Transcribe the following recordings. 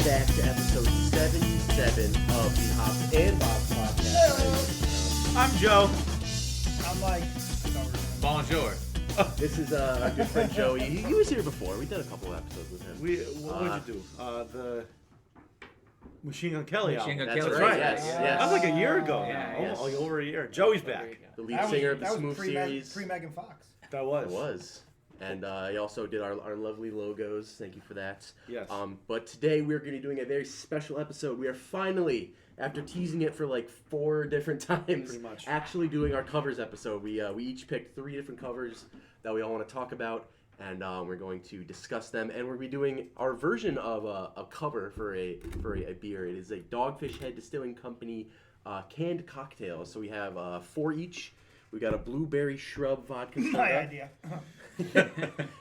back to episode 77 of the Hops and Bops podcast. I'm Joe. I'm like, Bonjour. This is our good friend Joey. He was here before. We did a couple of episodes with him. What did you do? The Machine Gun Kelly album. That's right. Yes. That was like a year ago. Yeah, now. yes. Almost over a year. Joey's back. The lead singer of the Smoove series. Pre-Megan Fox. That was. It was. And he also did our lovely logos. Thank you for that. Yes. But today we're going to be doing a very special episode. We are finally, after teasing it for like 4 different times, Pretty much. actually doing our covers episode. We each picked 3 different covers that we all want to talk about, and we're going to discuss them. And we're going to be doing our version of a cover for a beer. It is a Dogfish Head Distilling Company canned cocktail. So we have 4 each. We got a blueberry shrub vodka. My idea.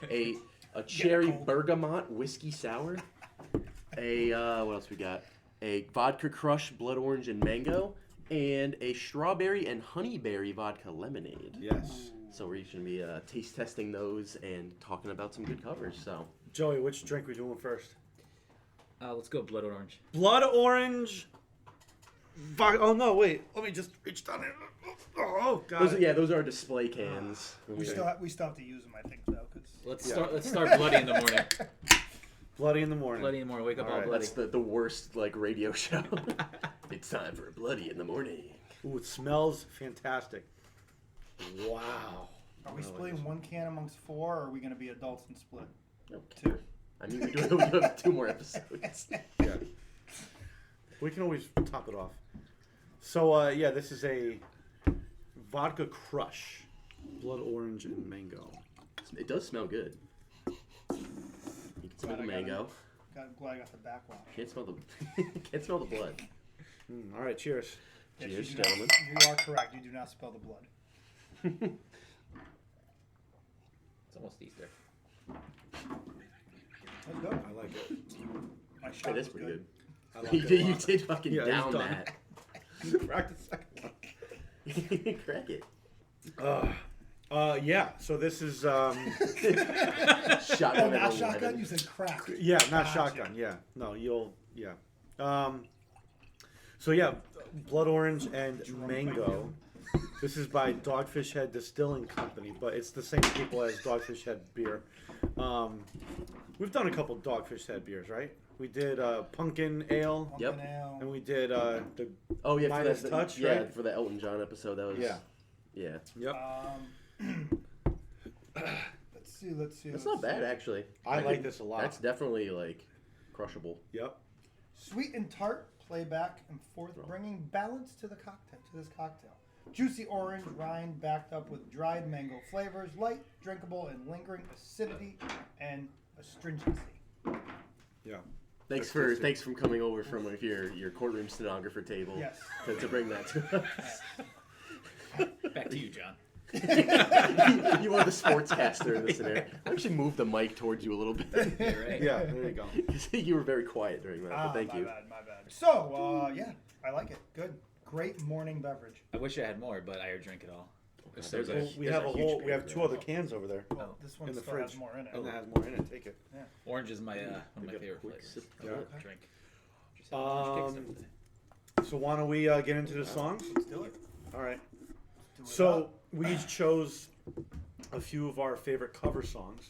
a cherry bergamot whiskey sour. What else we got? A vodka crush blood orange and mango, and a strawberry and honeyberry vodka lemonade. Yes. So we're each gonna be taste testing those and talking about some good covers. So Joey, which drink we doing first? Let's go blood orange. Blood orange. Oh no! Wait. Let me just reach down there. Oh God. those are our display cans. We still have to use them, I think, though. Let's start bloody in the morning. Bloody in the morning. Bloody in the morning. Wake up all right, bloody. That's the worst like radio show. It's time for a bloody in the morning. Ooh, it smells fantastic. Wow. Are we splitting 1 can amongst 4, or are we going to be adults and split? Okay. I mean, we have 2 more episodes. Yeah. We can always top it off. So, this is a vodka crush. Blood orange and mango. It does smell good. You can smell the mango. Glad I got the backwash. Can't smell the blood. All right, cheers. Yes, Cheers, you do gentlemen. You are correct. You do not smell the blood. It's almost Easter. That's good. I like it. My shot It is was pretty good. I like You it did, a you lot. did fucking Yeah, down he's done. that. Crack the second one. Crack it. So this is Shotgun. Oh, number not shotgun? 11. You said crack. yeah, not Gotcha. shotgun. Yeah, no, blood orange and mango. This is by Dogfish Head Distilling Company, but it's the same people as Dogfish Head beer. We've done a couple Dogfish Head beers, right? We did pumpkin ale, Yep. and we did the Oh yeah, Midas for Touch, yeah, right? for the Elton John episode. That was Yeah. yeah. Yep. Let's see. That's not bad actually. I like this a lot. That's definitely like crushable. Yep. Sweet and tart, play back and forth, bringing balance to the cocktail. To this cocktail, juicy orange rind backed up with dried mango flavors, light, drinkable, and lingering acidity and astringency. Yeah. Thanks for coming over from like, your courtroom stenographer table. Yes. To bring that to us. Back to you, John. You are the sportscaster in this scenario. I actually moved the mic towards you a little bit. Yeah, right. Yeah. There you go. You were very quiet during that, but thank you. My bad. So, I like it. Good. Great morning beverage. I wish I had more, but I drink it all. There's a- Well, we there's have a a huge whole. We have bag 2 there. other cans over there. Well, this one in the still fridge. has more in it. And that has more in it. Take it. Yeah. Orange is my one of my get a favorite quick flavors. sip. I Yeah. love to drink. Just had orange cakes every day. So why don't we get into the songs? Let's do it. All right. Do it So up. we each chose a few of our favorite cover songs,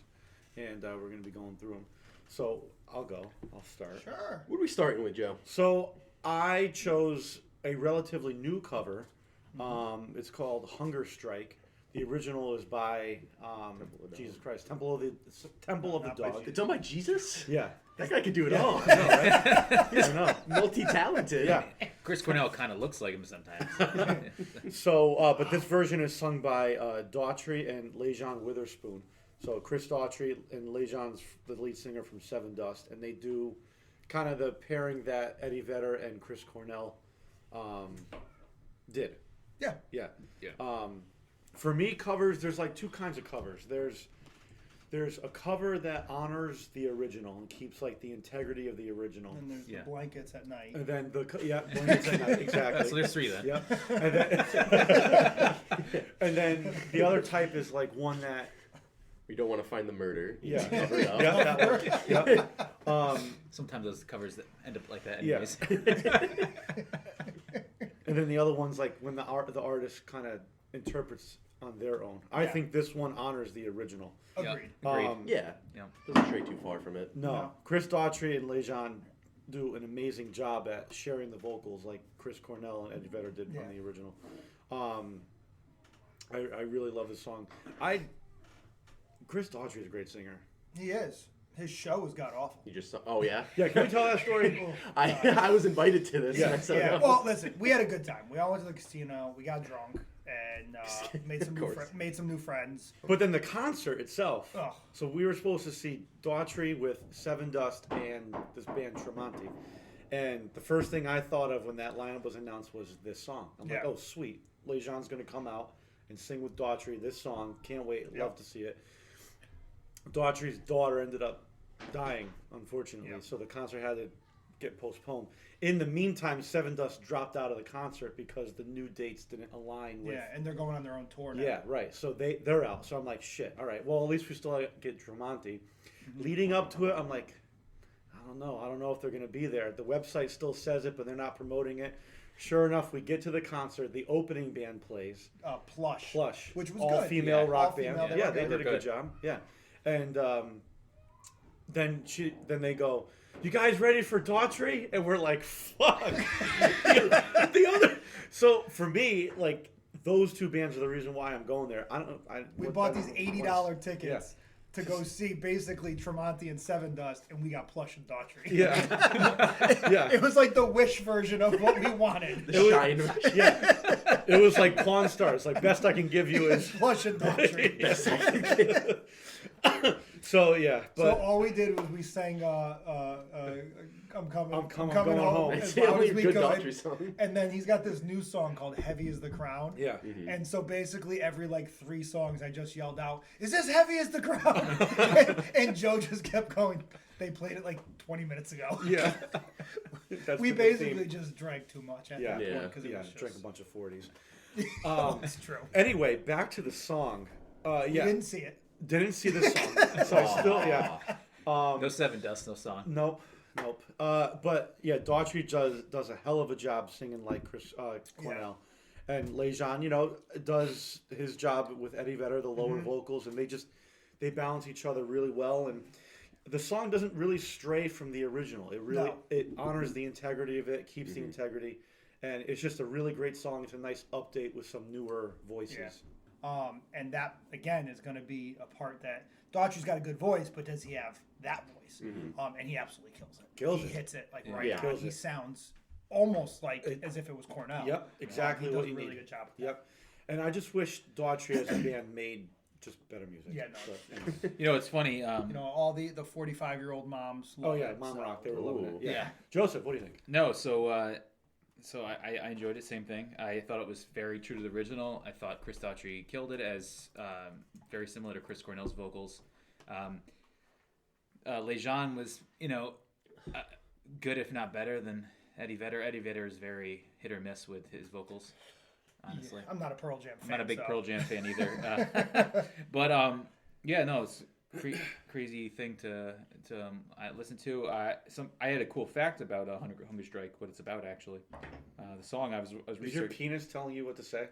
and we're going to be going through them. So I'll go. I'll start. Sure. What are we starting with, Joe? So I chose a relatively new cover. It's called Hunger Strike. The original is by Jesus Christ, Temple of the Not by Dog. It's done by Jesus? Yeah. That guy could do it all. I know, right? I know. Multi-talented. Yeah. Chris Cornell kind of looks like him sometimes. So, but this version is sung by Daughtry and Lejean Witherspoon. So Chris Daughtry and Lejean's the lead singer from Seven Dust, and they do kind of the pairing that Eddie Vedder and Chris Cornell did. Yeah. Yeah. Yeah. For me, covers, there's like 2 kinds of covers. There's a cover that honors the original and keeps like the integrity of the original. And there's Yeah. the blankets at night. And then blankets at night, exactly. So there's 3 then. Yep. And then the other type is like one that We don't want to find the murder. Yeah. Cover it up. That one. Yep. Sometimes those covers that end up like that Yeah. anyways. And then the other one's like when the artist kind of interprets on their own. I Yeah. think this one honors the original. Agreed. Agreed. Yeah. Yeah. Doesn't stray too far from it. No, No. Chris Daughtry and Lejean do an amazing job at sharing the vocals, like Chris Cornell and Eddie Vedder did Yeah. on the original. I really love this song. Chris Daughtry is a great singer. He is. His show was god awful. You just oh yeah. Yeah, can we tell that story? I was invited to this. Yeah. and I said Yeah. no. Well, listen, we had a good time. We all went to the casino. We got drunk and made some Of new course. made some new friends. But then the concert itself. Oh. So we were supposed to see Daughtry with Seven Dust and this band Tremonti. And the first thing I thought of when that lineup was announced was this song. I'm like, Yeah. oh, sweet. Lejean's going to come out and sing with Daughtry this song. Can't wait. Yep. Love to see it. Daughtry's daughter ended up dying, unfortunately. Yep. So the concert had to get postponed. In the meantime, Seven Dust dropped out of the concert because the new dates didn't align with... Yeah, and they're going on their own tour now. Yeah, right. So they're out. So I'm like, shit. All right. Well, at least we still get Tremonti. Leading up to it, I'm like, I don't know. I don't know if they're going to be there. The website still says it, but they're not promoting it. Sure enough, we get to the concert. The opening band plays. Plush. Which was all all good. female Yeah, rock all-female band. rock Yeah, they band. did a good Good. job. Yeah, and then they go, "You guys ready for Daughtry?" And we're like, "Fuck." the other. So for me, like those two bands are the reason why I'm going there. I don't. We what bought that these was. $80 tickets to go see basically Tremonti and Seven Dust, and we got Plush and Daughtry. Yeah, yeah. It was like the Wish version of what we wanted. The shine. Yeah, it was like Pawn Stars. Like best I can give you is Plush and Daughtry. Best I can get. so yeah. So But all we did was we sang I'm coming going home. It's as the loud only as we good could. Daughtry song. And then he's got this new song called Heavy as the Crown. yeah. And so basically every like 3 songs I just yelled out, "Is this heavy as the crown?" and Joe just kept going. They played it like 20 minutes ago. Yeah. That's We the basically theme. just drank too much at Yeah. that Yeah. point because it Yeah, was just... drank a bunch of 40s. That's true. Anyway, back to the song. You Yeah, didn't see it. didn't see the song, so I still No Seven Dust, no song. nope. But yeah, Daughtry does a hell of a job singing like Chris Cornell, and Lejean, does his job with Eddie Vedder, the lower vocals, and they balance each other really well. And the song doesn't really stray from the original. It honors the integrity of it, keeps the integrity, and it's just a really great song. It's a nice update with some newer voices. And that, again, is going to be a part that Daughtry's got a good voice, but does he have that voice? And he absolutely kills it. Kills he it. hits it like Yeah. right Yeah. on. Kills He it. sounds almost like as if it was Cornell. Yep, exactly he what does you a really need. good job. with Yep, and I just wish Daughtry as a band made just better music. Yeah, no. So, You know, it's funny. that. all the 45-year-old moms. oh love yeah, it, Mom so- Rock, they were loving it. Ooh. Yeah. Yeah. Joseph, what do you think? No, so I enjoyed it. Same thing. I thought it was very true to the original. I thought Chris Daughtry killed it as very similar to Chris Cornell's vocals. Lejean was, good if not better than Eddie Vedder. Eddie Vedder is very hit or miss with his vocals. Honestly, I'm not a Pearl Jam fan. I'm not a big so. Pearl Jam fan either. But yeah, no, it's crazy thing to I listen to. I had a cool fact about Hunger Strike. What it's about actually. The song I was Is your researching. penis telling you what to say?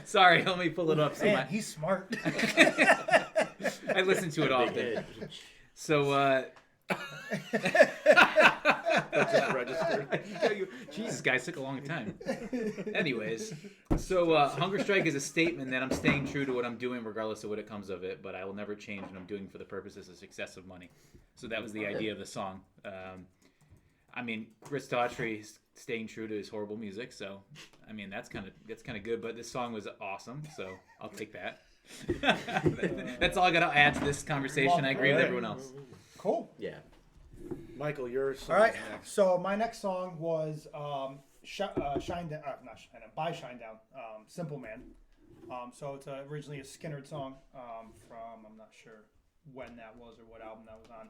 Sorry, let me pull it up. So Man, he's smart. I listen to it Big often. head. So That just registered. Jesus, guys, took a long time. Anyways, so Hunger Strike is a statement that I'm staying true to what I'm doing regardless of what it comes of it, but I will never change what I'm doing for the purposes of success of money. So that was the idea of the song. I mean, Chris Daughtry is staying true to his horrible music, so I mean that's kind of good. But this song was awesome, so I'll take that. That's all I got to add to this conversation. I agree with everyone else. Cool. Yeah. Michael, your song All right. next. So my next song was Shine Down, not Shine Down, by Shine Down, Simple Man. So it's originally a Skynyrd song from, I'm not sure when that was or what album that was on,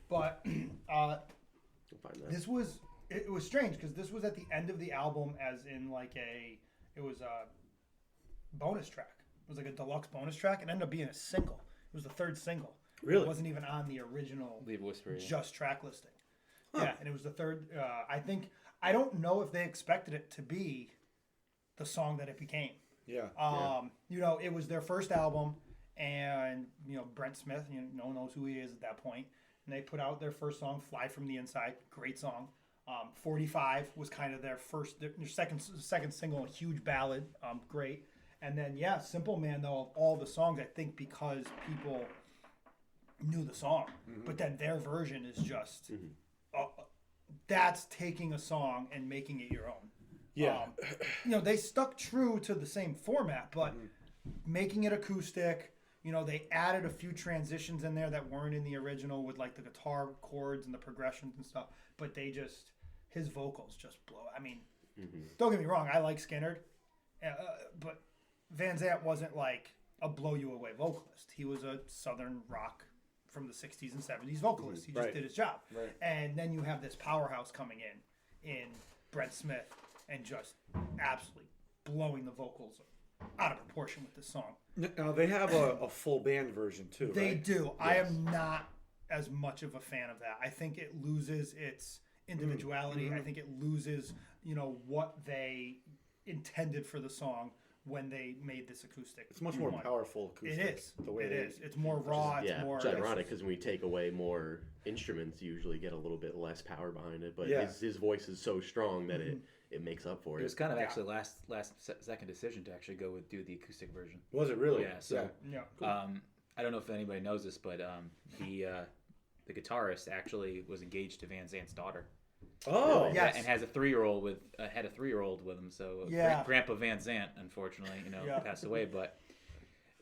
but We'll find that. it was strange because this was at the end of the album, as in like it was a bonus track. It was like a deluxe bonus track. It ended up being a single. It was the third single. Really? It wasn't even on the original Leave a whisper. Yeah. just track listing. Yeah, and it was the third. I don't know if they expected it to be the song that it became. Yeah. You know, it was their first album, and you know Brent Smith, no one knows who he is at that point, and they put out their first song, "Fly from the Inside," great song. 45 was kind of their second single, a huge ballad, great. And then Simple Man, though, of all the songs, I think because people knew the song, but then their version is just that's taking a song and making it your own. Yeah. You know, they stuck true to the same format, but making it acoustic. You know, they added a few transitions in there that weren't in the original with like the guitar chords and the progressions and stuff. But his vocals just blow. I mean, don't get me wrong, I like Skynyrd, but Van Zandt wasn't like a blow you away vocalist. He was a Southern rock from the 60s and 70s vocalist. He just did his job. Right. And then you have this powerhouse coming in Brent Smith and just absolutely blowing the vocals out of proportion with this song. Now they have a full band version too. They right? do. Yes. I am not as much of a fan of that. I think it loses its individuality. I think it loses, what they intended for the song when they made this acoustic. It's much more powerful acoustic. It is. The way it is. It's more raw. It's more. It's ironic because when we take away more instruments, you usually get a little bit less power behind it. But his voice is so strong that it makes up for it. It was kind of actually last second decision to actually do the acoustic version. Was it really? Yeah. So Cool. I don't know if anybody knows this, but the guitarist actually was engaged to Van Zandt's daughter. Oh, really? Yes. And has a 3-year-old had a 3-year-old with him. So Grandpa Van Zandt, unfortunately, passed away. But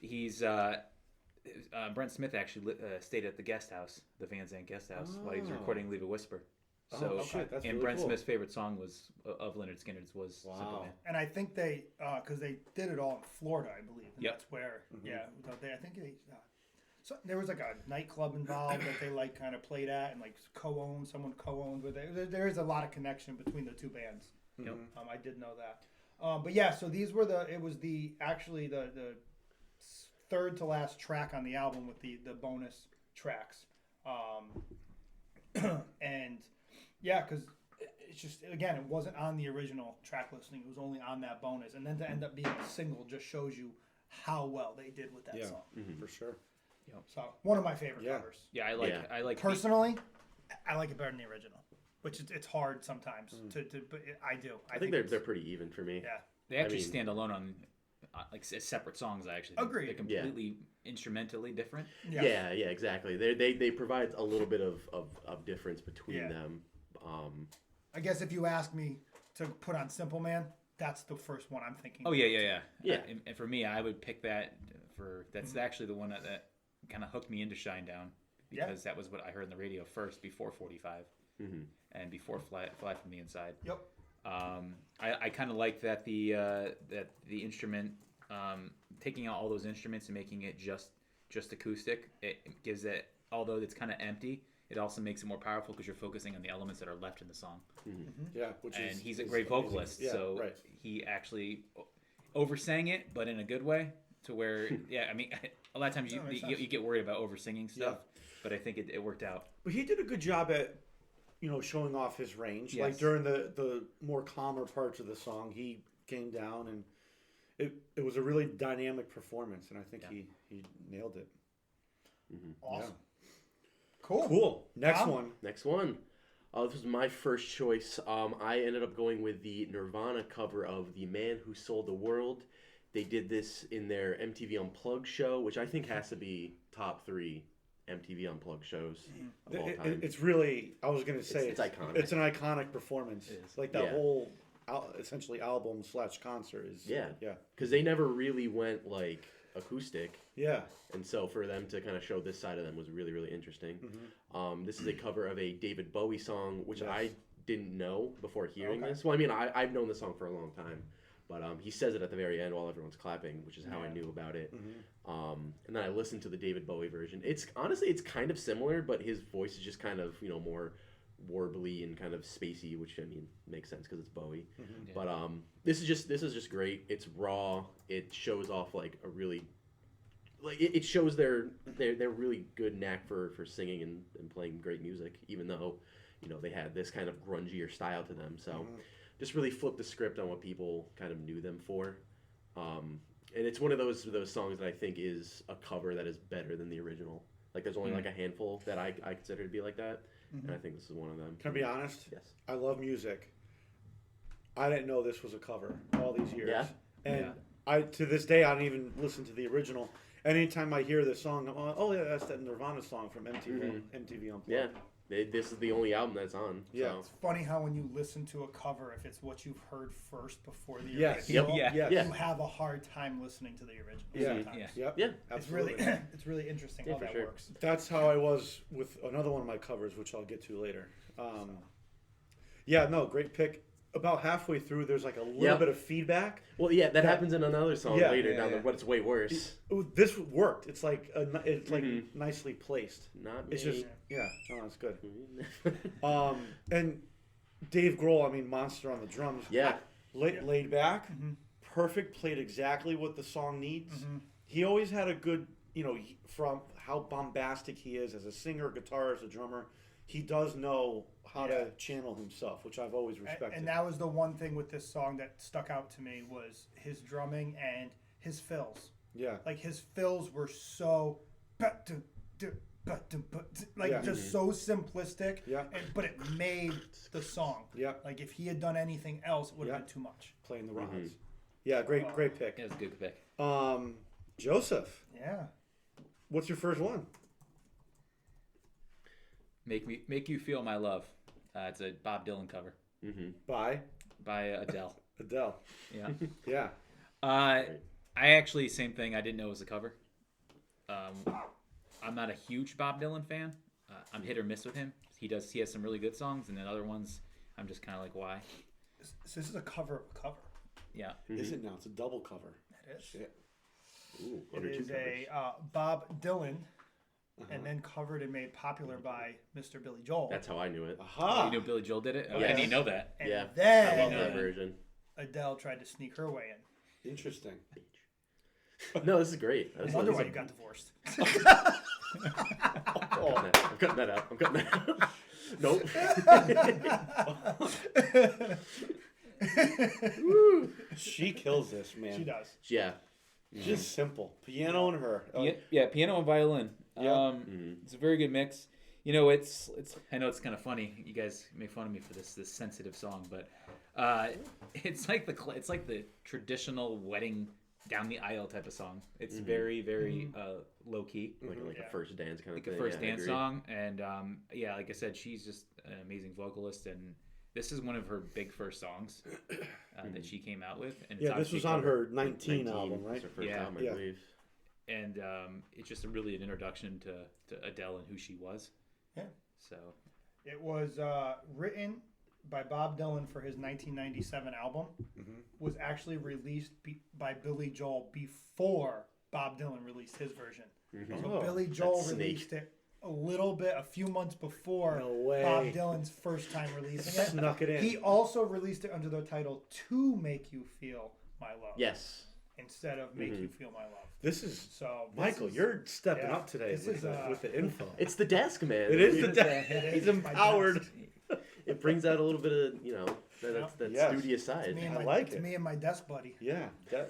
he's Brent Smith actually stayed at the guest house, the Van Zandt guest house, while he was recording "Leave a Whisper." So, that's and really Brent cool. Smith's favorite song of Leonard Skinner's was "Simple Man." And I think they, because they did it all in Florida, I believe. And Yep. that's where, I think they. So there was like a nightclub involved that they like kind of played at and like someone co-owned with it. There is a lot of connection between the two bands. Yep. I did know that. But yeah, so these were the third to last track on the album with the bonus tracks. And yeah, because it's just, again, it wasn't on the original track listing. It was only on that bonus. And then to end up being a single just shows you how well they did with that song. For sure. Yep. So one of my favorite covers. Yeah, I like Personally, I like it better than the original, which it's hard sometimes but I do. I think they're pretty even for me. Yeah. They actually stand alone on like as separate songs. I actually think Agreed. they're completely instrumentally different. Yeah, exactly. They provide a little bit of difference between them. I guess if you ask me to put on Simple Man, that's the first one I'm thinking. Oh yeah. Yeah. And for me, I would pick that that's actually the one that kind of hooked me into Shinedown because that was what I heard on the radio first before 45 and before Fly from the Inside. Yep. I kind of like that the instrument, taking out all those instruments and making it just acoustic. It gives it, although it's kind of empty, it also makes it more powerful because you're focusing on the elements that are left in the song. Yeah, and he's a great vocalist, so he actually oversang it, but in a good way. To where, I mean, a lot of times you get worried about over-singing stuff, but I think it worked out. But he did a good job at, showing off his range. Yes. Like during the more calmer parts of the song, he came down and it was a really dynamic performance, and I think he nailed it. Awesome. Yeah. Cool. Next one. This was my first choice. I ended up going with the Nirvana cover of "The Man Who Sold the World." They did this in their MTV Unplugged show, which I think has to be top 3 MTV Unplugged shows of all time. It's really, I was going to say, it's iconic. It's an iconic performance. It is. Like that whole, essentially album/concert is. Yeah. Because they never really went like acoustic. Yeah. And so for them to kind of show this side of them was really, really interesting. This is a cover of a David Bowie song, which I didn't know before hearing this. Well, I mean, I've known the song for a long time. But he says it at the very end while everyone's clapping, which is how I knew about it. And then I listened to the David Bowie version. It's kind of similar, but his voice is just kind of more warbly and kind of spacey, which I mean makes sense because it's Bowie. But this is just great. It's raw. It shows off like a really like it shows their really good knack for singing and playing great music, even though they had this kind of grungier style to them. So just really flipped the script on what people kind of knew them for. And it's one of those songs that I think is a cover that is better than the original. Like there's only like a handful that I consider to be like that, and I think this is one of them. Can I be honest? Yes. I love music. I didn't know this was a cover all these years. Yeah? And I to this day I don't even listen to the original. Anytime I hear this song, I'm like, oh yeah, that's that Nirvana song from MTV Unplugged. Yeah. This is the only album that's on. Yeah. So. It's funny how when you listen to a cover, if it's what you've heard first before the Yes. original, Yep. Yes. you have a hard time listening to the original. Yeah. Sometimes. Yeah. Yep. Yeah. It's really Absolutely. it's really interesting Yeah, how for that sure. works. That's how I was with another one of my covers, which I'll get to later. Yeah, no, great pick. About halfway through, there's like a little bit of feedback. Well, yeah, that happens in another song Yeah. later Yeah, down yeah. but it's way worse. This worked. It's like nicely placed. Not It's me. just no, it's good. And Dave Grohl, I mean, monster on the drums. Yeah. Laid back, perfect. Played exactly what the song needs. He always had a good, from how bombastic he is as a singer, guitarist, a drummer. He does know how to channel himself, which I've always respected. And that was the one thing with this song that stuck out to me was his drumming and his fills. Yeah. Like his fills were so just so simplistic. Yeah. But it made the song. Yeah. Like if he had done anything else, it would have Yeah. been too much. Playing the rods. Yeah, great pick. Yeah, it was a good pick. Joseph, Yeah. what's your first one? Make You Feel My Love. It's a Bob Dylan cover By Adele. Adele. Yeah. Yeah. I actually, same thing. I didn't know it was a cover. I'm not a huge Bob Dylan fan. I'm hit or miss with him. He has some really good songs, and then other ones I'm just kind of like, why? So this is a cover of a cover. Yeah. Is it now? It's a double cover. It is. Shit. Ooh, It under two is covers. a Bob Dylan, and then covered and made popular by Mr. Billy Joel. That's how I knew it. Aha. You know Billy Joel did it? Oh, Yes. I didn't know that. And Yeah. I then love that version. Adele tried to sneak her way in. Interesting. No, this is great. I wonder why you got divorced. I'm cutting that out. I'm cutting that out. Nope. She kills this, man. She does. Yeah. Just simple. Piano and her. Piano and violin. Yeah. It's a very good mix. It's. I know it's kind of funny. You guys make fun of me for this sensitive song, but it's like the traditional wedding down the aisle type of song. It's very very low key, Like a first dance kind of like thing. a first Yeah, I dance agree. song. And like I said, she's just an amazing vocalist, and this is one of her big first songs that she came out with. And it's Yeah, this obviously was on covered. her 19 album, It's right? her first Yeah. album, I Yeah. believe. And it's just really an introduction to Adele and who she was. Yeah. So It was written by Bob Dylan for his 1997 album. Was actually released by Billy Joel before Bob Dylan released his version. So Oh, Billy Joel that's snake. released it a few months before No way. Bob Dylan's first time releasing it. Snuck it in. He also released it under the title "To Make You Feel My Love" Yes. instead of "Make You Feel My Love." This is So this Michael. is- You're stepping yeah, up today this with is, the info. It's the desk, man. It is the it He's is my empowered. desk. It brings out a little bit of that Yes. studious side. Me and I my, like it's it. me and my desk buddy. Yeah. So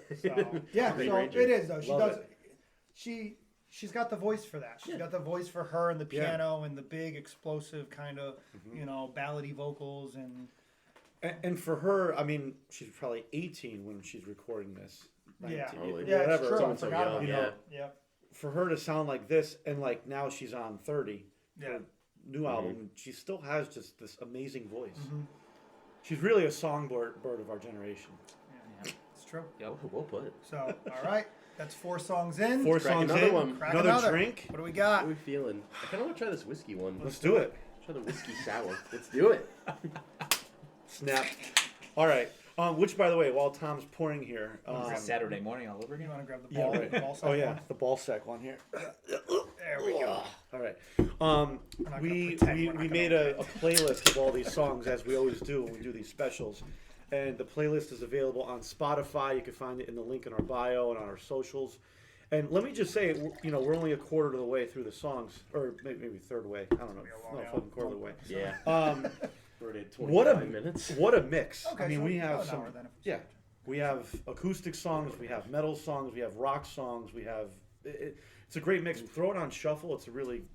yeah, Green so Ranger. it is though. She Love does. it. She's got the voice for that. She's got the voice for her and the piano and the big explosive kind of ballady vocals and And for her, I mean, she's probably 18 when she's recording this. yeah, 19, Totally. yeah, whatever. it's true. I Someone so forgot young, about yeah. that. Yeah, For her to sound like this, and like now she's on 30, yeah. her new album, and she still has just this amazing voice. She's really a songbird of our generation. It's true. Well put. So all right, that's 4 songs in. 4 Crack songs another in, one. Crack another drink. What do we How got? are we feeling? I kind of want to try this whiskey one. Let's do it. Try the whiskey sour. Let's do it. Snap. All right. Which, by the way, while Tom's pouring here, Saturday morning all over You again. want to grab the yeah, ball? right. ball sack Oh yeah, one? the ball sack one here. There we go. All right. not gonna We pretend we're not we gonna made a playlist of all these songs as we always do when we do these specials, and the playlist is available on Spotify. You can find it in the link in our bio and on our socials. And let me just say, we're only a quarter of the way through the songs, or maybe third way. I don't know. No, fucking quarter of the way. Yeah. We're at 25 What minutes. a mix! Okay, I mean, so we have an some. hour then if it's Yeah, we have acoustic songs, we have metal songs, we have rock songs, we have. It's a great mix. Throw it on shuffle. It's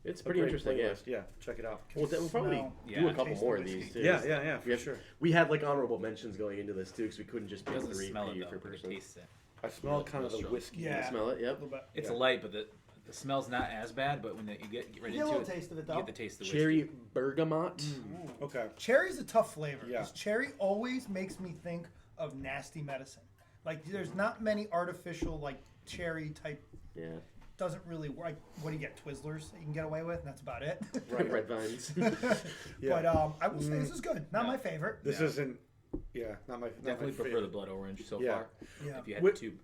It's pretty great interesting. playlist. Yeah, check it out. We'll probably Smell. do a couple Taste more the of these whiskey. too. Yeah, We, for sure. we had like honorable mentions going into this too, because we couldn't just It pick doesn't 3 smell it per though, but it person. tastes it. I smell kind of the strong. whiskey. Yeah. You smell it? A Yep. little bit. It's Yeah. light, but the smell's not as bad. But when you get right You get a into little it, taste of it you though. get the taste of the Cherry whiskey. bergamot. Okay. Cherry's a tough flavor. Yeah. 'Cause cherry always makes me think of nasty medicine. Like there's not many artificial like cherry type. Yeah. Doesn't really work. Like, what do you get? Twizzlers that you can get away with, and that's about it. Red vines. Yeah. But I will say this is good. Not my favorite. This Yeah. isn't. Yeah, not my. Not Definitely my prefer favorite. the blood orange so Yeah. far. Yeah. If you had Wh- the tube.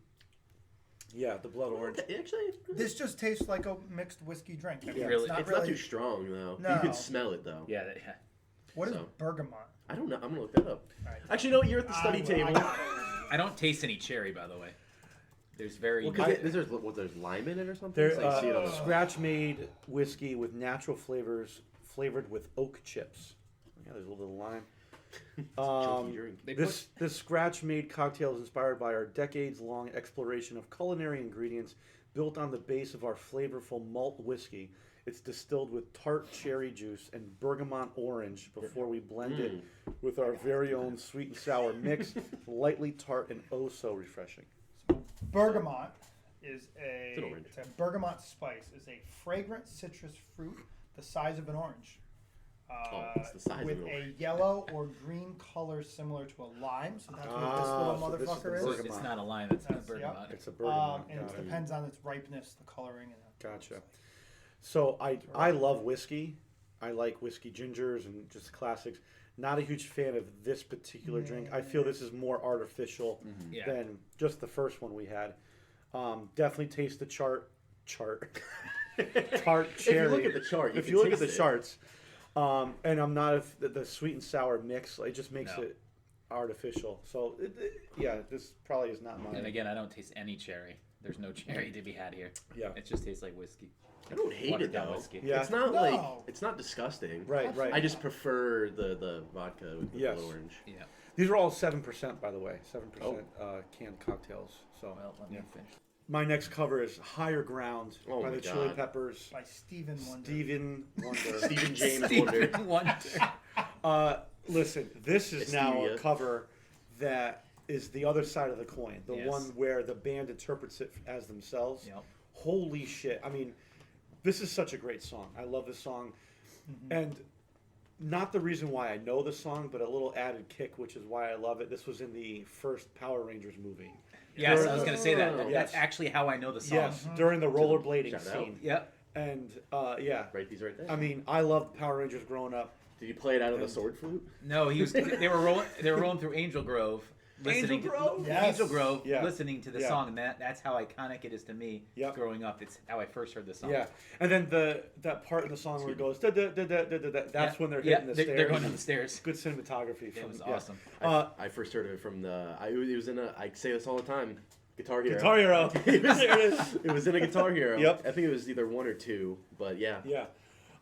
Yeah, the blood orange. Actually, This just tastes like a mixed whiskey drink. I mean, Really? it's not it's really. not too strong though. You No. can smell it though. Yeah. What is So. bergamot? I don't know. I'm gonna look that up. All right. Actually, no. You're at the study I table. got it. I don't taste any cherry, by the way. There's very. Well, because there's lime in it or something. They're It's like, see it on the- scratch-made whiskey with natural flavors, flavored with oak chips. Yeah, there's a little lime. chunky drink. They This scratch-made cocktail is inspired by our decades-long exploration of culinary ingredients built on the base of our flavorful malt whiskey. It's distilled with tart cherry juice and bergamot orange before we blend it with our very own sweet and sour mix, lightly tart and oh so refreshing. Bergamot is an orange. it's a bergamot spice. Is a fragrant citrus fruit the size of an orange. It's the size of with an orange. a yellow or green color similar to a lime. So that's what this Ah, little so this is the motherfucker is. bergamot. It's not a lime. It's not That's- bergamot. It's a bergamot. And it Got it. depends on its ripeness, the coloring, and Gotcha. So I love whiskey. I like whiskey gingers and just classics. Not a huge fan of this particular drink. I feel this is more artificial Yeah. than just the first one we had. Definitely taste the tart tart If you cherry. look at the chart, If can you look at taste the it. charts, and I'm not the sweet and sour mix. It just makes No. it artificial. So yeah, this probably is not mine. And again, I don't taste any cherry. There's no cherry to be had here. Yeah. It just tastes like whiskey. I don't hate Watered it down though. whiskey. Yeah. It's not No. like it's not disgusting. Right. I just prefer the vodka with the Yes. blood orange. Yeah. These are all 7%, by the way. 7% canned cocktails. So Well, let me finish. my next cover is Higher Ground Oh by my the Chili God. Peppers. by Stephen Wonder. Stephen Wonder. Stephen James Wonder. Stephen Wonder. Listen, this is now a Stevia. cover that is the other side of the coin. The Yes. one where the band interprets it as themselves. Yep. Holy shit. I mean, this is such a great song. I love this song. And not the reason why I know the song, but a little added kick, which is why I love it. This was in the first Power Rangers movie. Yes, I was going to say that. Oh. That's Yes. actually how I know the song. Yes, during the rollerblading Shout out. scene. Yep. And yeah, Write these right there. I mean, I loved Power Rangers growing up. Did you play it out of the sword flute? No, he was. They were rolling. They were rolling through Angel Grove, listening Grove? to Yes. Angel Grove, Yeah. listening to the Yeah. song, and that's how iconic it is to me. Yep. Growing up, it's how I first heard the song. Yeah, and then that part in the song where it goes da da da da da da. That's Yeah. when they're Yeah, hitting the they're, stairs. They're going down the stairs. Good cinematography. It From, was yeah. awesome. I first heard of it from it was in I say this all the time. Guitar Hero. Guitar Hero. There it is. It was in a Guitar Hero. Yep. I think it was either 1 or 2, but yeah. Yeah.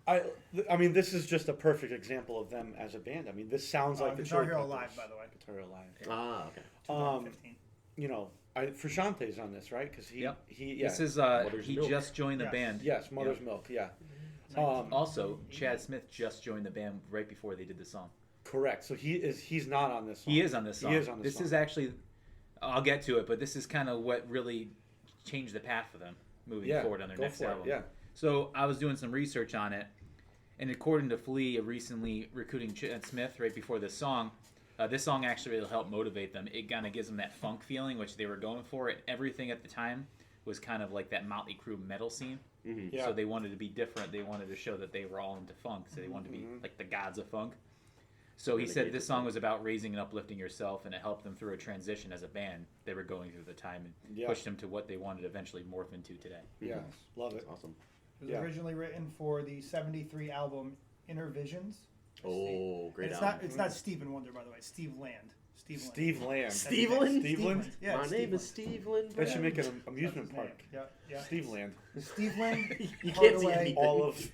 I mean, this is just a perfect example of them as a band. I mean, this sounds like the Guitar Chili Hero Peppers. Live, by the way. Guitar Hero Live. Ah, okay. 2015. You know, Frusciante's on this, right? Because he, Yep. yeah. This is Mother's he Milk. just joined the Yes. band. Yes, Mother's Milk. Yeah. Also, Chad Smith just joined the band right before they did the song. Correct. So he's not on this song. He is on this song. He is on this This song. is actually, I'll get to it, but this is kind of what really changed the path for them moving forward on their go next for it, album. yeah. So I was doing some research on it, and according to Flea, recently recruiting Chad Smith right before this song actually will help motivate them. It kind of gives them that funk feeling, which they were going for. And everything at the time was kind of like that Motley Crue metal scene. Yeah. So they wanted to be different. They wanted to show that they were all into funk. So they wanted to be like the gods of funk. So he said Renegades this of song funk. was about raising and uplifting yourself, and it helped them through a transition as a band they were going through the time, and Yeah. pushed them to what they wanted to eventually morph into today. Yeah. Love it. That's awesome. It was Yeah. originally written for the '73 album Inner Visions. Oh, great It's album. not Stephen Wonder, by the way. It's Steve Land. Steve Land. Steveland? Steveland? Yeah, My name is Steveland. That should make an That's amusement his park. name. Yeah. Steve Land. Steveland. You can't see Hardaway. anything. All of.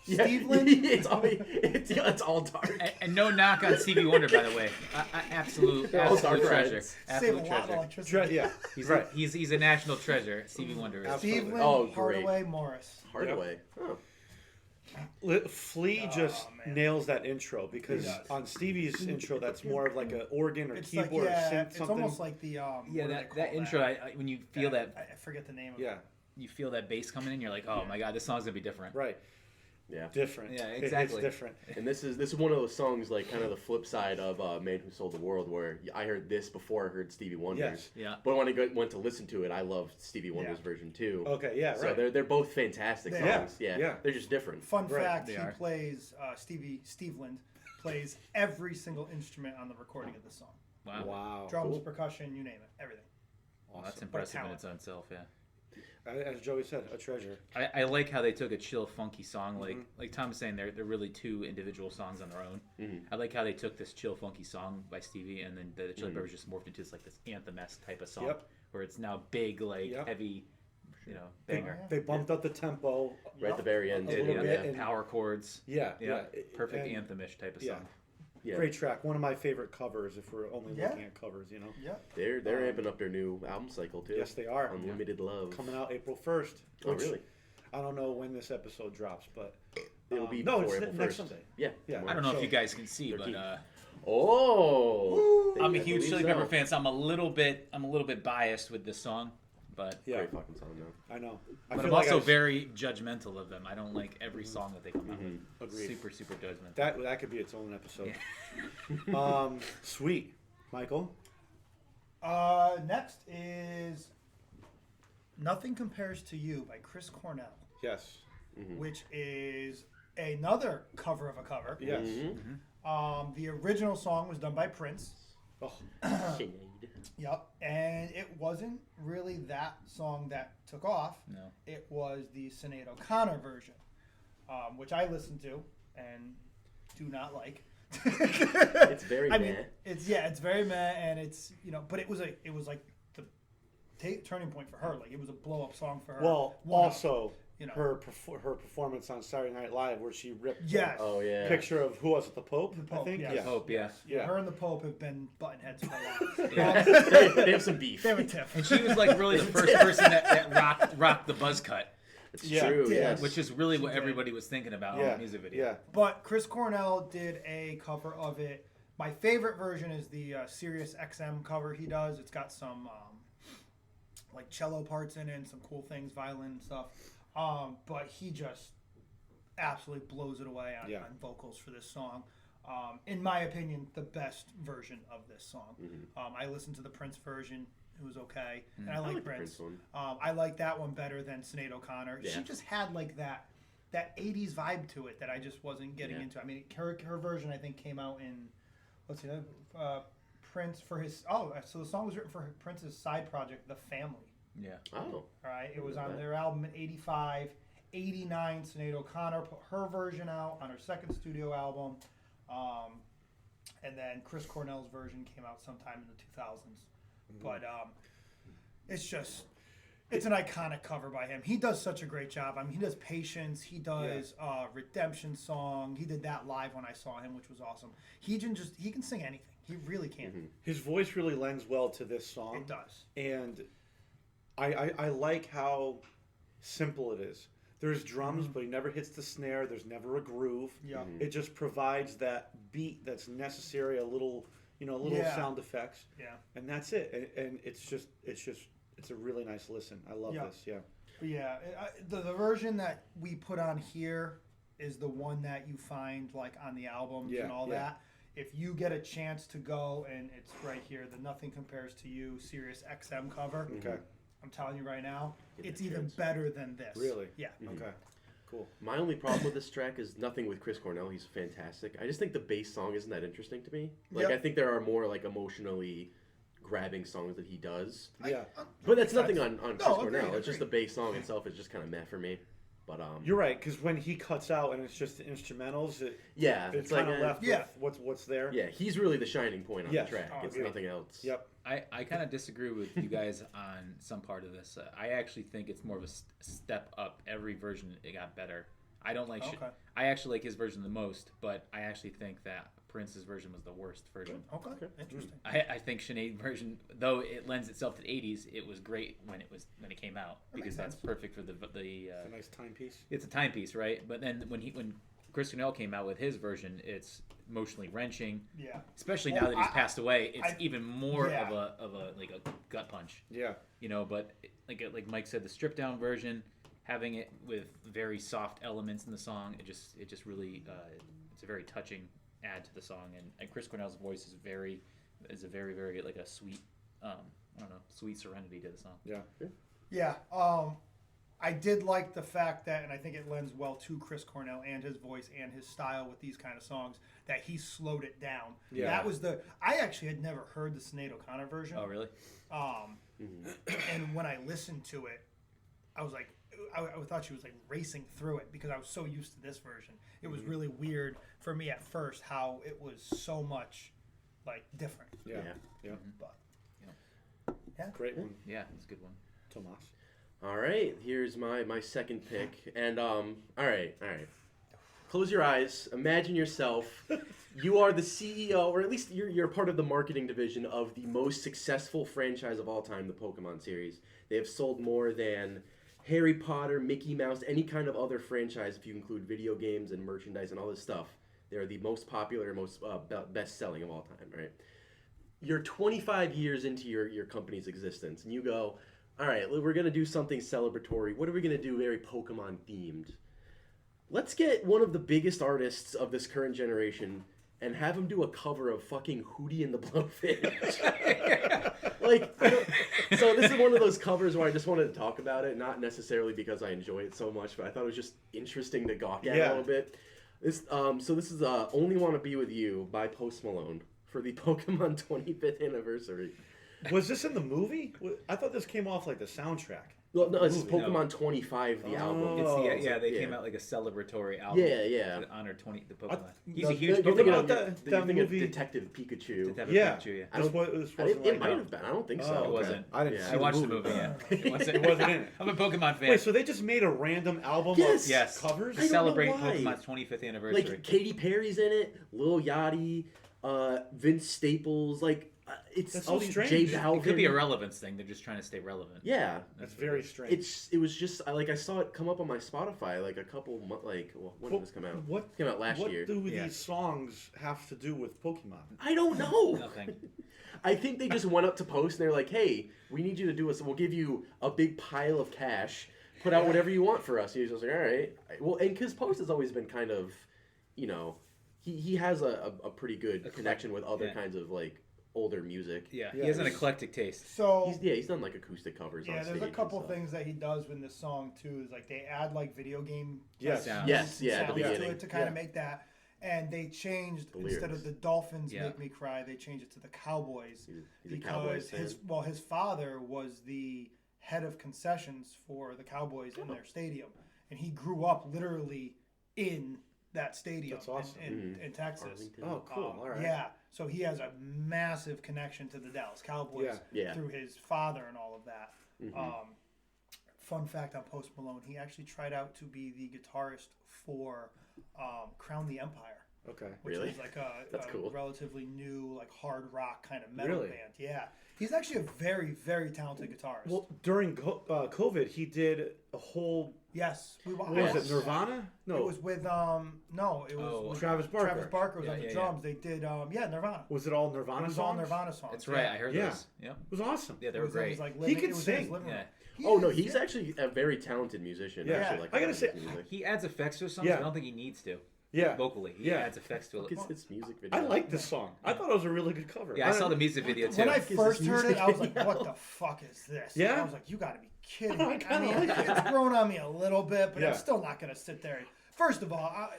Yeah, Steveland? it's all dark. And no knock on Stevie Wonder, by the way. Absolute All dark treasure. rides. Save a Absolute lot of treasure. electricity. Yeah. He's, Right. he's a national treasure. Stevie Wonder is. Absolutely. Steveland, Oh, great. Hardaway, Morris. Hardaway. Oh. Flea just man. nails that intro because He does. on Stevie's intro, that's more of like an organ or It's like, keyboard or synth it's something. almost like the Yeah, what do they that call intro. When you feel that, I forget the name of Yeah, it. you feel that bass coming in. You're like, oh my god, this song's gonna be different. right. Yeah. Different. Yeah, It's exactly. different. And this is one of those songs, like kind of the flip side of Man Who Sold the World, where I heard this before I heard Stevie Wonder's. Yes. Yeah. But when I went to listen to it, I loved Stevie Wonder's version too. Okay. Yeah. So Right. they're both fantastic They songs. are. Yeah. Yeah. They're just different. Fun Right, fact: they he are. plays Steveland plays every single instrument on the recording of the song. Wow. Wow. Drums, cool. percussion, you name it, everything. Well, that's Awesome. impressive in talent. its own self. Yeah. As Joey said, a treasure. I like how they took a chill, funky song. Mm-hmm. Like Tom was saying, they're really two individual songs on their own. Mhm. I like how they took this chill, funky song by Stevie, and then the Chili Peppers just morphed into this anthem-esque type of song, Yep. where it's now big, like Yep. heavy, banger. They bumped up the tempo. Right at the very end. A too, little yeah. bit, and- Power chords. Yeah. Yeah. Perfect And- anthem-ish type of yeah. song. Yeah. Great track. One of my favorite covers. If we're only Yeah. looking at covers, Yeah. They're amping up their new album cycle too. Yes, they are. Unlimited Love. Coming out April 1st. Oh, which really? I don't know when this episode drops, but It'll be no, before it's April next 1st. Sunday. Yeah. Yeah. tomorrow. I don't know So- if you guys can see, but 13th. Oh. I'm a I huge believe Chili so. Pepper fan, so I'm a little bit biased with this song, but Yeah, Great fucking song though. I know. but feel I'm like also I- very judgmental of them. I don't like every song that they come out with. Agreed. Super judgmental. That could be its own episode. Sweet, Michael. Next is "Nothing Compares to You" by Chris Cornell, Yes. which is another cover of a cover. Yes. Mm-hmm. The original song was done by Prince. Oh, Yep, and it wasn't really that song that took off. No. It was the Sinead O'Connor version, which I listened to and do not like. It's very I mean, meh. it's very meh, and it's but it was like the turning point for her. Like it was a blow up song for her. well, One also you know. her performance on Saturday Night Live, where she ripped Yes. Oh the yeah. picture of who was it, the Pope? The Pope, I think. yes. Yeah. Hope, yeah. Yeah. Her and the Pope have been button heads for a while. Yeah. they have some beef. They have a tiff. And she was like really the first person that rocked the buzz cut, It's Yeah. true. Yeah. Yes. which is really what did. everybody was thinking about in Yeah. the music video. Yeah. But Chris Cornell did a cover of it. My favorite version is the Sirius XM cover he does. It's got some like cello parts in it and some cool things, violin and stuff. But he just absolutely blows it away on vocals for this song. In my opinion, the best version of this song. I listened to the Prince version. It was okay. And I like the Prince. Prince I like that one better than Sinead O'Connor. Yeah. She just had like that 80s vibe to it that I just wasn't getting into. I mean, her version I think came out in Prince for his so the song was written for Prince's side project, The Family. Yeah. Oh. All right, it was on their album in '85, '89. Sinead O'Connor put her version out on her second studio album, and then Chris Cornell's version came out sometime in the 2000s. But it's an iconic cover by him. He does such a great job. I mean, he does Patience. He does Redemption Song. He did that live when I saw him, which was awesome. He can sing anything. He really can. His voice really lends well to this song. It does. And I like how simple it is. There's drums, but he never hits the snare. There's never a groove. Yeah. It just provides that beat that's necessary, a little sound effects. Yeah. And that's it. And it's a really nice listen. I love this. Yeah. But yeah, the version that we put on here is the one that you find like on the albums and all that. If you get a chance to go, and it's right here, the Nothing Compares to You Sirius XM cover. Okay. I'm telling you right now, Get it's that even chance. better than this. Really? Yeah. Okay. Cool. My only problem with this track is nothing with Chris Cornell. He's fantastic. I just think the bass song isn't that interesting to me. Like I think there are more like emotionally grabbing songs that he does. Yeah. But that's nothing on Chris No, agreed, Cornell. It's just the agreed. bass song itself is just kind of meh for me. But You're right, because when he cuts out and it's just the instrumentals, it's like kind of left with what's there. Yeah, he's really the shining point on Yes. the track. Oh, It's yeah. nothing else. Yep. I kind of disagree with you guys on some part of this. I actually think it's more of a step up. Every version it got better. I don't like. Okay. I actually like his version the most, but I actually think that Prince's version was the worst version. Okay. Interesting. I think Sinead version, though it lends itself to the '80s, it was great when it came out because that's perfect for the. It's a nice timepiece. It's a timepiece, right? But then when Chris Cornell came out with his version, it's emotionally wrenching. Yeah. Especially Well, now that he's passed away, it's even more yeah. of a like a gut punch. Yeah. You know, but like Mike said, the stripped down version, having it with very soft elements in the song, it just really it's a very touching add to the song, and Chris Cornell's voice is a very like a sweet sweet serenity to the song. Yeah. Yeah. I did like the fact that, and I think it lends well to Chris Cornell and his voice and his style with these kind of songs, that he slowed it down. Yeah. That was I actually had never heard the Sinead O'Connor version. Oh, really? And when I listened to it, I was like, I thought she was like racing through it because I was so used to this version. It was really weird for me at first how it was so much like different. Yeah. But Great one, Yeah, it's a good one. Tomas. All right, here's my second pick, and all right. Close your eyes. Imagine yourself. You are the CEO, or at least you're part of the marketing division of the most successful franchise of all time, the Pokemon series. They have sold more than Harry Potter, Mickey Mouse, any kind of other franchise, if you include video games and merchandise and all this stuff. They're the most popular, most best-selling of all time, right? You're 25 years into your company's existence, and you go, all right, we're going to do something celebratory. What are we going to do very Pokemon-themed? Let's get one of the biggest artists of this current generation and have him do a cover of fucking Hootie and the Blowfish. So this is one of those covers where I just wanted to talk about it, not necessarily because I enjoy it so much, but I thought it was just interesting to gawk at a little bit. This is Only Want to Be With You by Post Malone for the Pokemon 25th anniversary. Was this in the movie? I thought this came off like the soundtrack. Well, no, it's Movie, Pokemon 25, the album. It's they yeah. came out like a celebratory album. Yeah. To honor the Pokemon. He's no, a huge You're thinking Pokemon. of, that you're thinking of movie? Detective Pikachu. Yeah. I don't- This wasn't It might have been. I don't think so. It wasn't. I didn't Yeah. see I watched the movie. movie. Yeah, It wasn't in it. I'm a Pokemon fan. Wait, so they just made a random album Yes. of Yes. covers? I don't Celebrate know why. Pokemon's 25th anniversary. Like Katy Perry's in it, Lil Yachty, Vince Staples, it's That's all so these strange. Jay It Balvin. It could be a relevance thing. They're just trying to stay relevant. Yeah, That's very strange. it was just I saw it come up on my Spotify like a couple when did this come out? What It came out last year. What do Yeah. these songs have to do with Pokemon? I don't know. Nothing. I think they just went up to Post and they're like, "Hey, we need you to do us. We'll give you a big pile of cash. Put out whatever you want for us." And he was just like, "All right." Well, and because Post has always been kind of, he has a pretty good connection with other kinds of older music. Yeah, Yeah, he has an he's- eclectic taste. so He's done acoustic covers. yeah, on there's stage a and couple stuff. things that he does in this song too. Is like they add video game Yes. Sounds. Yes, yeah, at the sounds to beginning. it to kind Yeah. of make that. And they changed The instead lyrics. of the Dolphins Yeah. make me cry, they changed it to the Cowboys He's a Cowboys fan. his father was the head of concessions for the Cowboys in their stadium, and he grew up literally in that stadium That's awesome. in Texas. Arlington. Oh, cool. All right. Yeah, so he has a massive connection to the Dallas Cowboys Yeah. through his father and all of that. Mhm. Fun fact on Post Malone, he actually tried out to be the guitarist for Crown the Empire, Okay. which Really? is like That's a cool. relatively new hard rock kind of metal Really? band. Yeah, he's actually a very, very talented guitarist. Well, during COVID, he did a whole. yes, we What was Yes. it? Nirvana? No. It was with no, it was Oh, with Travis Barker. Travis Barker was Yeah, on the yeah, drums. They did Nirvana. Was it all Nirvana It was songs? all Nirvana songs. That's right. yeah. I heard Yeah. those. Yep. It was awesome. Yeah, they It were was in great. his, He living- can it was in his sing. living room. Yeah. He Oh no, is, he's yeah. actually a very talented musician. Yeah. Actually, I gotta say, music. He adds effects to his songs. Yeah. I don't think he needs to. Yeah. Vocally, he Yeah. adds effects to it. It's music video. I like this song. I thought it was a really good cover. Yeah, I saw the music video too. When I Is this first heard it, music I was like, video? "What the fuck is this?" Yeah? I was like, "You got to be kidding I me!" I kinda mean, like it. it's grown on me a little bit, but Yeah. I'm still not gonna sit there. First of all,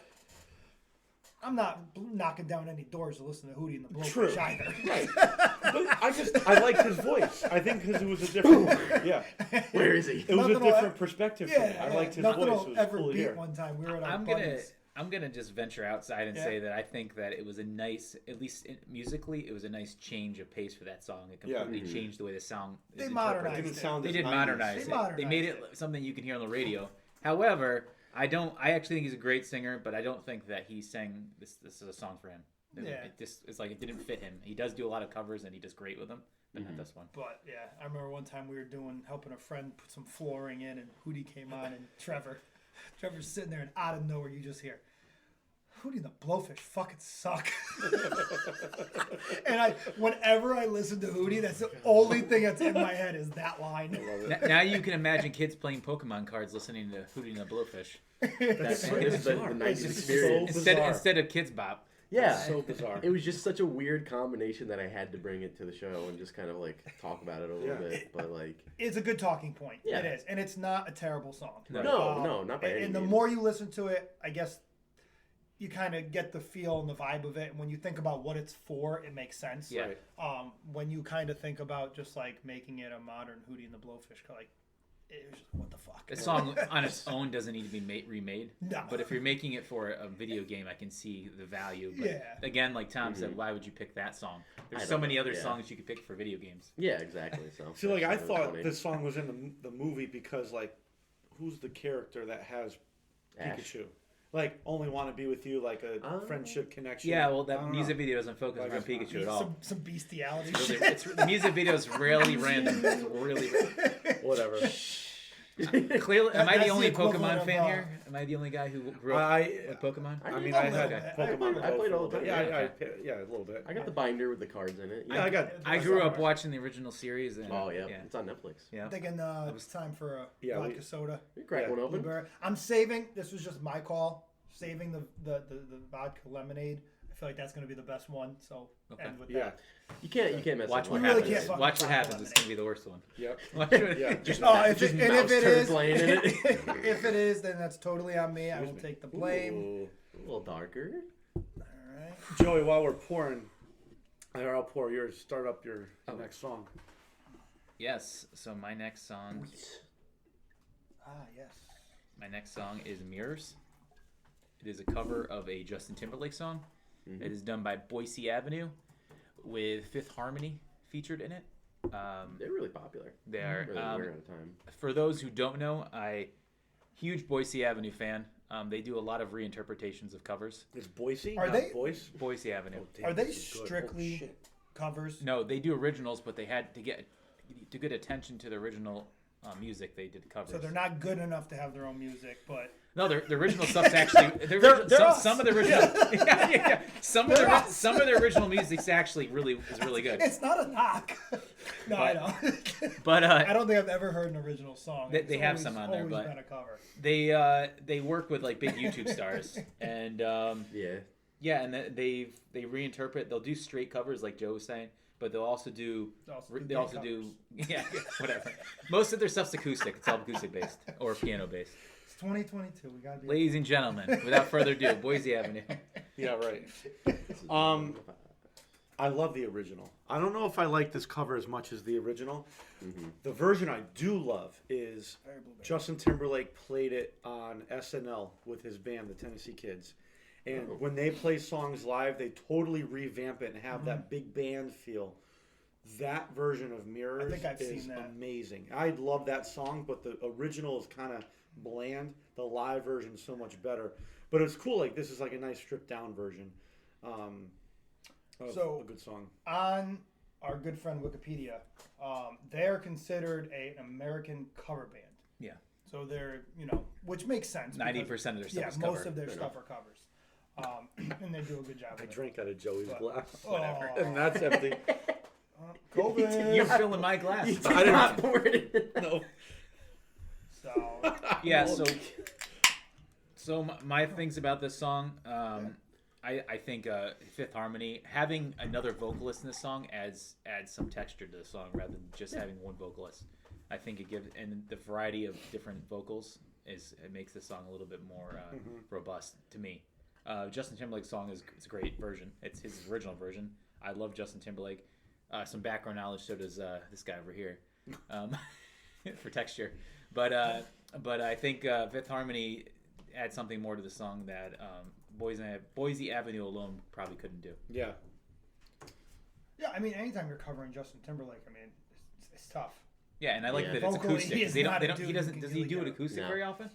I'm not knocking down any doors to listen to Hootie and the Blowfish True. either. Right. But I liked his voice. I think because it was a different. Yeah. Where is he? It was Nothing a will different perspective for me. I liked his nothing voice. will It was ever cool to beat hear. one time. We were at our I'm buddies. gonna just venture outside and say that I think that it was a nice, at least musically, it was a nice change of pace for that song. It completely changed the way the song is They interpreted. modernized It didn't it. sound They as did 90s. modernize it. They made it something you can hear on the radio. However, I actually think he's a great singer, but I don't think that he sang this is a song for him. It's like it didn't fit him. He does do a lot of covers and he does great with them, but not this one. But yeah, I remember one time we were helping a friend put some flooring in, and Hootie came on, and Trevor's sitting there, and out of nowhere you just hear, Hootie and the Blowfish fucking suck. And whenever I listen to Hootie, that's the only thing that's in my head is that line. Now you can imagine kids playing Pokemon cards listening to Hootie and the Blowfish. That's the 90s experience. Instead of Kids Bop. Yeah, So bizarre. It was just such a weird combination that I had to bring it to the show and just kind of like talk about it a little bit. But like, It's a good talking point. Yeah. It is, and it's not a terrible song. no, not by any And the means. more you listen to it, I guess you kind of get the feel and the vibe of it. And when you think about what it's for, it makes sense. Yeah. Right. When you kind of think about just like making it a modern Hootie and the Blowfish, like it was just, what the fuck. A song on its own doesn't need to be remade. No. But if you're making it for a video game, I can see the value. But Yeah. again, like Tom said, why would you pick that song? There's I so don't many know, other yeah. songs you could pick for video games. Yeah, exactly. So See, like I that was thought funny. this song was in the movie because, like, who's the character that has Ash. Pikachu? Like, only want to be with you, like a friendship connection. Yeah, well, I that don't music know. video doesn't focus I around guess not. Pikachu at all. Some bestiality. The music video is rarely random. It's really Whatever. clearly. Am I That's the only the equivalent Pokemon of, fan here? Am I the only guy who grew up with Pokemon? I mean, I I had okay. Pokemon. I played all the Go, time. yeah, a little bit. I got the binder with the cards in it. Yeah, I got. I grew up watching the original series. And, Oh yeah, it's on Netflix. yeah. I'm thinking it's time for a Yeah, vodka soda. You crack Yeah. one open. Blueberry. I'm saving. This was just my call. Saving the vodka lemonade. I feel like that's going to be the best one. So end with Yeah. that. You can't mess Watch up what one. really happens. can't fucking Watch what talk happens. about It's it. gonna be the worst one. Yep. Watch what- Yeah. Just, Oh, if just it, and mouse if it turd is, playing in it. if it is, then that's totally on me. I will Excuse me. take the blame. Ooh. A little darker. All right. Joey, while we're pouring, I'll pour yours. Start up your next song. Yes. So my next song Yes. My next song is Mirrors. It is a cover of a Justin Timberlake song. Mm-hmm. It is done by Boise Avenue with Fifth Harmony featured in it. They're really popular. They are. Really we're out of time. For those who don't know, huge Boise Avenue fan. They do a lot of reinterpretations of covers. It's Boise. Are not they- Boise? Boise Avenue. Oh, damn, Are they this is good. strictly Oh, shit. covers? No, they do originals, but they had to get attention to the original music. They did covers. So they're not good enough to have their own music, but No, the original stuff's actually They're us. some of the original yeah. Some of the original music's actually really good. it's not a knock. No, I know. But I don't think I've ever heard an original song. They It's have always- some on there, always but- been a cover. they work with like big YouTube stars and Yeah. and they reinterpret. They'll do straight covers like Joe was saying, but they'll also do They also do whatever. Most of their stuff's acoustic. It's all acoustic based or piano based. It's 2022. We gotta be. Ladies and gentlemen, without further ado, Boise Avenue. Yeah, right. I love the original. I don't know if I like this cover as much as the original. Mm-hmm. The version I do love is Very Blueberry. Justin Timberlake played it on SNL with his band, the Tennessee Kids. And when they play songs live, they totally revamp it and have that big band feel. That version of Mirrors I think I've is seen that. amazing. I love that song, but the original is kind of bland. The live version is so much better. But it's cool. Like this is like a nice stripped down version. Of So- a good song. On our good friend Wikipedia, they are considered an American cover band. Yeah. So they're, which makes sense. 90% because- of their stuff yeah, is most covered. of their stuff are covers. And they do a good job. I With drank out of Joey's But- glass. Whatever. And that's empty. COVID. You're filling my glass. I didn't Not poured it. know. So Yeah, so my things about this song, I think Fifth Harmony, having another vocalist in this song adds some texture to the song rather than just having one vocalist. I think it gives, and the variety of different vocals it makes the song a little bit more robust to me. Justin Timberlake's song is a great version. It's his original version. I love Justin Timberlake. Some background knowledge, so does this guy over here, for texture. But I think Fifth Harmony adds something more to the song that Boise Avenue alone probably couldn't do. Yeah. Yeah, I mean, anytime you're covering Justin Timberlake, I mean, it's tough. Yeah, and I like that it's Vocally, acoustic. he is They not a don't. dude He who doesn't. can Does he really do it get it. acoustic No. very often?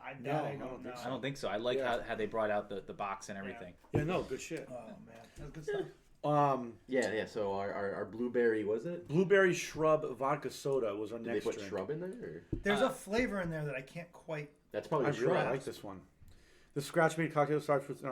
I don't don't think know. so. I don't think so. I like how they brought out the box and everything. Yeah, no, good shit. Oh man, that's good stuff. Yeah. So our blueberry, was it? Blueberry Shrub Vodka Soda was our Did they next put drink. shrub in there? Or? There's a flavor in there that I can't quite. That's probably I the really shrub. like this one. The scratch meat cocktail starts with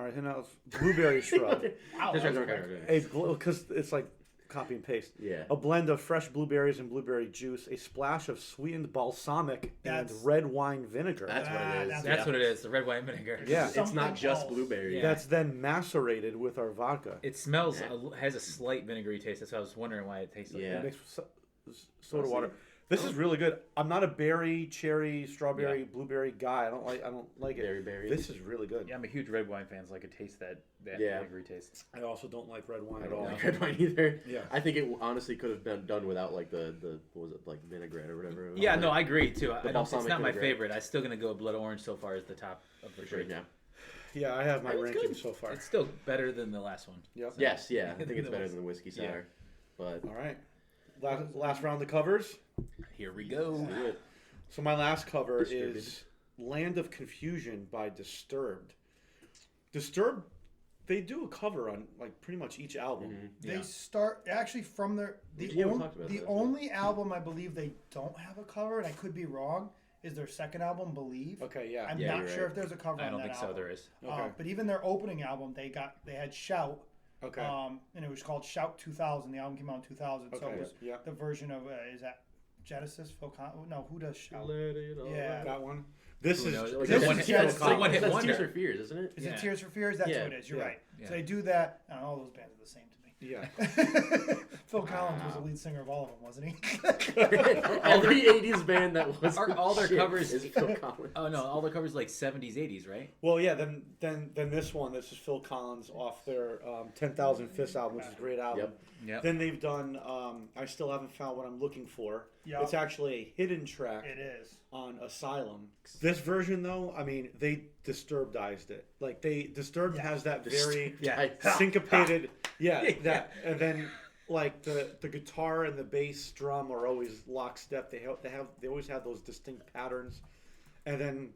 blueberry shrub. Wow, That's that's right, great. Because it's like copy and paste. Yeah. A blend of fresh blueberries and blueberry juice, a splash of sweetened balsamic That's- and red wine vinegar. That's what it is. That's what it is. The red wine vinegar. Yeah. It's not Something just else. blueberry. Yeah. That's then macerated with our vodka. It smells. Has a slight vinegary taste. That's why I was wondering why it tastes like Yeah. that. Mixed with soda water. This is really good. I'm not a berry, cherry, strawberry, Yeah. blueberry guy. I don't like it. Berry. This is really good. Yeah, I'm a huge red wine fan, so I could taste that Yeah. vinegary taste. I also don't like red wine I at don't all. like red wine either. Yeah. I think it honestly could have been done without like the what was it, like vinaigrette or whatever. it was. Yeah, no, I agree too. It's balsamic not my vinaigrette. favorite. I'm still gonna go blood orange so far as the top of the For sure. drink. Yeah. Yeah, I have my That's ranking good. so far. It's still better than the last one. Yep. Yes. Yeah. I think it's The better whis- than the whiskey yeah. sour. But All right. Last round of covers. Here we go. let's do it. So my last cover Disturbed. is "Land of Confusion" by Disturbed. Disturbed, they do a cover on like pretty much each album. Mhm. They Yeah. start actually from their the Yeah, we on- talked about the that. only album I believe they don't have a cover, and I could be wrong, is their second album, Believe. Okay, yeah. I'm Yeah, not you're sure right. if there's a cover I on don't that think so. album. There is. Okay. But even their opening album, they had Shout. Okay. And it was called Shout 2000. The album came out in 2000, so Okay, it was yeah. the version of is that Genesis? Phil Collins? No, who does Shout? Yeah. That one. This Who is knows? Like, This that's is just Phil Phil Collins. Collins. One-hit That's wonder. Tears for Fears, isn't it? Is Yeah. it Tears for Fears? That's Yeah, who it is. You're yeah, right. yeah. So they do that, and all those bands are the same to me. yeah. Phil Collins was the lead singer of all of them, wasn't he? Every '80s band that was Are all their shit covers- is Phil Collins. Oh no, all the covers like 70s, 80s, right? Well, yeah. Then this one. This is Phil Collins off their 10,000 Fists album, which is a great album. Yep. Yeah. Then they've done I Still Haven't Found What I'm Looking For. Yup. It's actually a hidden track It is. on Asylum. This version, though, I mean, they Disturbedized it. Like Disturbed has that very Yeah. syncopated, that, and then like the guitar and the bass drum are always lockstep. They always have those distinct patterns, and then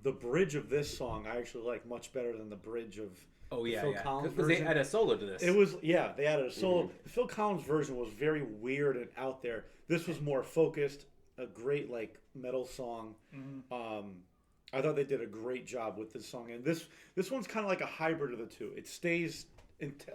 the bridge of this song I actually like much better than the bridge of. Oh yeah, Phil yeah. Collins Because they version. add a solo to this. It was they added a solo. The Phil Collins version was very weird and out there. This was more focused, a great like metal song. I thought they did a great job with this song, and this one's kind of like a hybrid of the two. It stays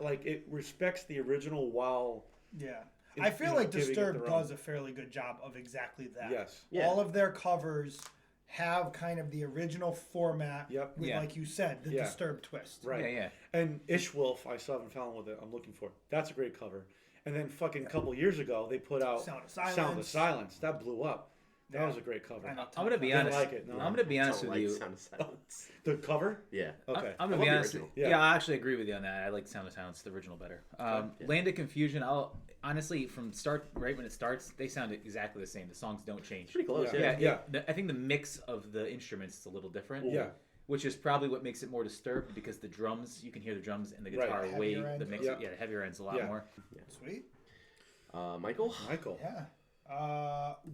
like it respects the original while. Yeah. In- I feel you know, like giving it Disturbed their does own. a fairly good job of exactly that. Yes. Yeah. All of their covers have kind of the original format Yep. with, Yeah. like you said, the Yeah. Disturbed twist. Right. Yeah, yeah. And Ishwolf, I still haven't found what I'm looking for. That's a great cover. And then fucking a couple years ago, they put out Sound of Silence. Sound of Silence. That blew up. That Yeah. was a great cover. I know. I'm gonna be Didn't honest. like it, no. I'm gonna be honest Don't with like you. Sound of Silence. The cover? Yeah. Okay. I'm I gonna love be the honest. original. Yeah. Yeah, I actually agree with you on that. I like Sound of Silence, the original, better. Yeah. Land of Confusion. I'll honestly from start right when it starts, they sound exactly the same. The songs don't change. Pretty close. Yeah. Yeah. I think the mix of the instruments is a little different. Yeah. Which is probably what makes it more disturbed because the drums, you can hear the drums and the Right. guitar Heavier way end. the mix. Yeah. Yeah, the heavier end's a lot Yeah. more. Sweet. Michael. Michael. Yeah.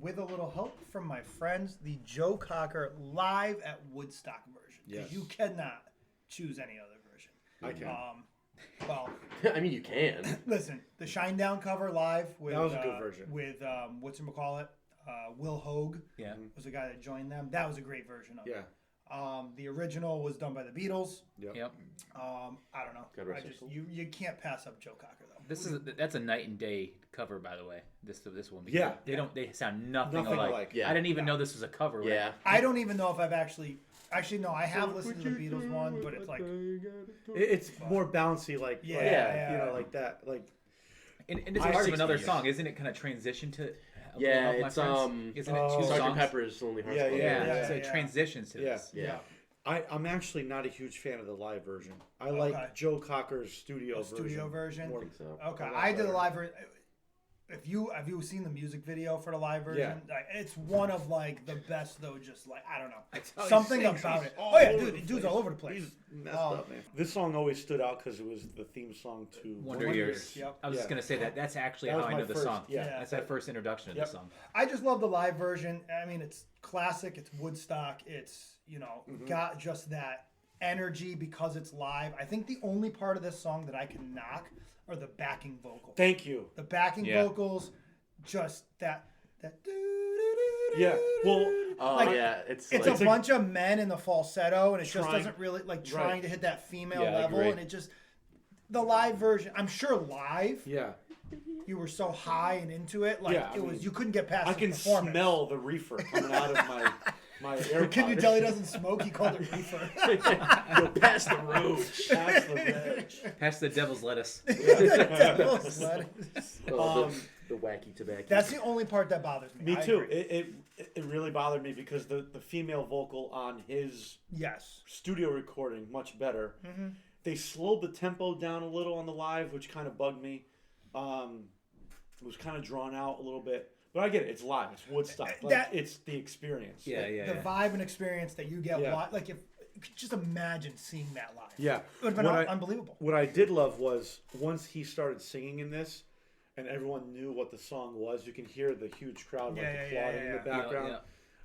With a little help from my friends, the Joe Cocker live at Woodstock version. 'Cause Yes. you cannot choose any other version. I can. Well, I mean, you can. listen, the Shinedown cover live with That was a good version. With whatchamacallit, Will Hogue Yeah. was the guy that joined them. That was a great version of Yeah. it. The original was done by the Beatles. Yep. Yep. I don't know. God rest his soul. You can't pass up Joe Cocker though. That's a night and day cover, by the way. This one. because Yeah. They sound nothing, Nothing alike. alike. Yeah. I didn't even know this was a cover. Yeah. I don't even know if I've actually no, I have listened to the Beatles one, but it's like It's more bouncy, like Yeah, like, yeah. you know, like that, like And it's I part of see another you. song, isn't it? Kind of transition to. Yeah, Help My it's Friends? Isn't it two Oh. Sergeant songs? Pepper's Lonely Hearts Yeah, Club Yeah, Yeah, so yeah. it transitions to Yeah. this. Yeah. I'm actually not a huge fan of the live version. I like Joe Cocker's studio version. More. I think so. Okay, I did a live version. Have you seen the music video for the live version? Yeah. Like, it's one of like the best though. Just like I don't know, how he something sings. about He's it. all Oh yeah, over dude, the dude's place. all over the place. He's messed up, man. This song always stood out because it was the theme song to Wonder Years. Yep. I was just gonna say that's actually That was how I my know the first- song. yeah. That's that first introduction to the song. I just love the live version. I mean, it's classic. It's Woodstock. It's got just that energy because it's live. I think the only part of this song that I can knock are the backing vocals. Thank you. The backing Yeah. vocals, just that. Yeah. Well, Like, it's It's like, a bunch of men in the falsetto, and it just Trying- doesn't really like trying Right. to hit that female Yeah, I level, agree. and it just the live version. I'm sure live yeah. you were so high and into it, like Yeah, I it was mean, you couldn't get past. I the can performance. smell the reefer coming out of my AirPod. Can you tell he doesn't smoke? He called it reefer. go past the roach. That's the reg. Past the devil's lettuce. Devil's lettuce. The wacky tobacco. That's the only part that bothers me. Me I too. agree. It really bothered me because the female vocal on his Yes. studio recording much better. Mm-hmm. They slowed the tempo down a little on the live, which kind of bugged me. It was kind of drawn out a little bit, but I get it. It's live. It's Woodstock. Like, it's the experience. Yeah, yeah. The vibe and experience that you get Yeah. live, like if you could just imagine seeing that live. Yeah. It would have been unbelievable. What I did love was once he started singing in this, and everyone knew what the song was, you can hear the huge crowd applauding in the background. Yeah.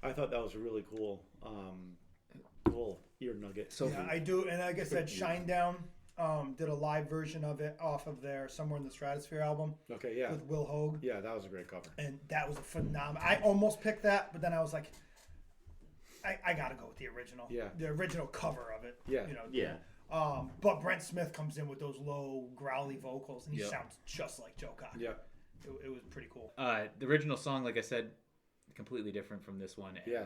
I thought that was a really cool, cool ear nugget. So Yeah, I do, and like I said, Shinedown did a live version of it off of their Somewhere in the Stratosphere album Okay, yeah, with Will Hogue, yeah, that was a great cover. and that was a phenomenal. I almost picked that, but then I was like, I gotta go with the original. Yeah. The original cover of it. Yeah. Yeah. But Brent Smith comes in with those low, growly vocals, and he Yep. sounds just like Joe Cocker. Yeah, It was pretty cool. the original song, like I said, completely different from this one. And, Yeah.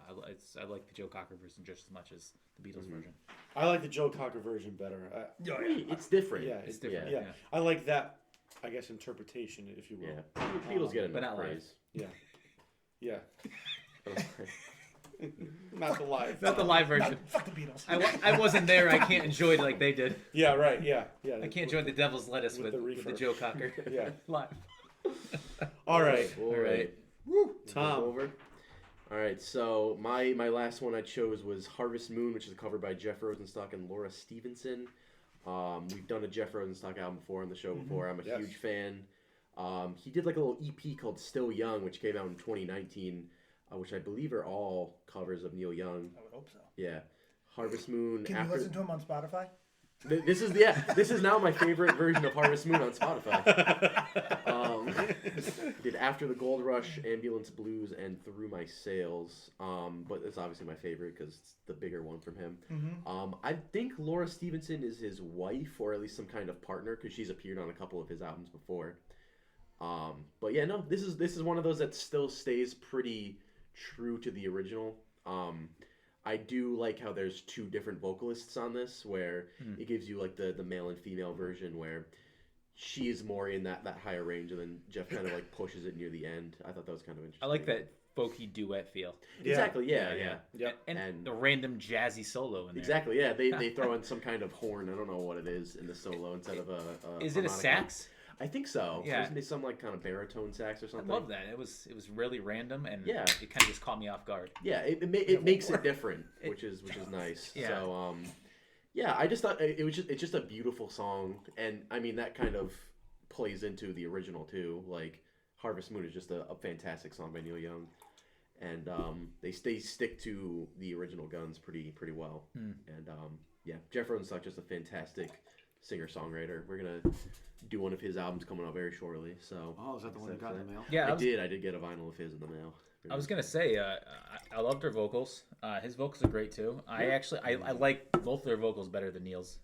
I like the Joe Cocker version just as much as the Beatles version. I like the Joe Cocker version better. It's different. Yeah, It's different. Yeah, I like that. I guess interpretation, if you will. Yeah. Beatles get But enough not live. praise. Yeah, yeah. Not the live. Not the live version. Fuck the Beatles. I wasn't there. I can't enjoy it like they did. Yeah, right. Yeah, yeah. I can't enjoy the devil's lettuce with with the the reefer. Joe Cocker. Yeah. Live. All right, All right. Woo. Tom. Over. All right, so my last one I chose was Harvest Moon, which is a cover by Jeff Rosenstock and Laura Stevenson. We've done a Jeff Rosenstock album before on the show before. I'm a Yes. huge fan. He did like a little EP called Still Young, which came out in 2019, which I believe are all covers of Neil Young. I would hope so. Yeah. Harvest Moon. Can you listen to him on Spotify? This is now my favorite version of Harvest Moon on Spotify. Did After the Gold Rush, Ambulance Blues, and Through My Sails. But it's obviously my favorite because it's the bigger one from him. Mm-hmm. I think Laura Stevenson is his wife, or at least some kind of partner, because she's appeared on a couple of his albums before. But yeah, no, this is one of those that still stays pretty true to the original. I do like how there's two different vocalists on this, where it gives you like the male and female version, where she is more in that higher range, and then Jeff kind of like pushes it near the end. I thought that was kind of interesting. I like that folky duet feel. Exactly. Yeah. And the random jazzy solo in there. Exactly. Yeah. They throw in some kind of horn. I don't know what it is in the solo instead of a. Is it a harmonica. sax? I think so. Yeah. Isn't it some like kind of baritone sax or I something? love that. It was really random, and Yeah. it kind of just caught me off guard. Yeah, it makes it different, which is nice. Yeah. So yeah, I just thought it's just a beautiful song, and I mean that kind of plays into the original too. Like Harvest Moon is just a fantastic song by Neil Young, and they stick to the original guns pretty well. And yeah, Jeff Rosenstock just a fantastic singer-songwriter. We're gonna do one of his albums coming out very shortly. So Oh, is that the one you got in the mail? Yeah, I did get a vinyl of his in the mail. I was gonna say, I loved her vocals. His vocals are great too. I like both their vocals better than Neil's.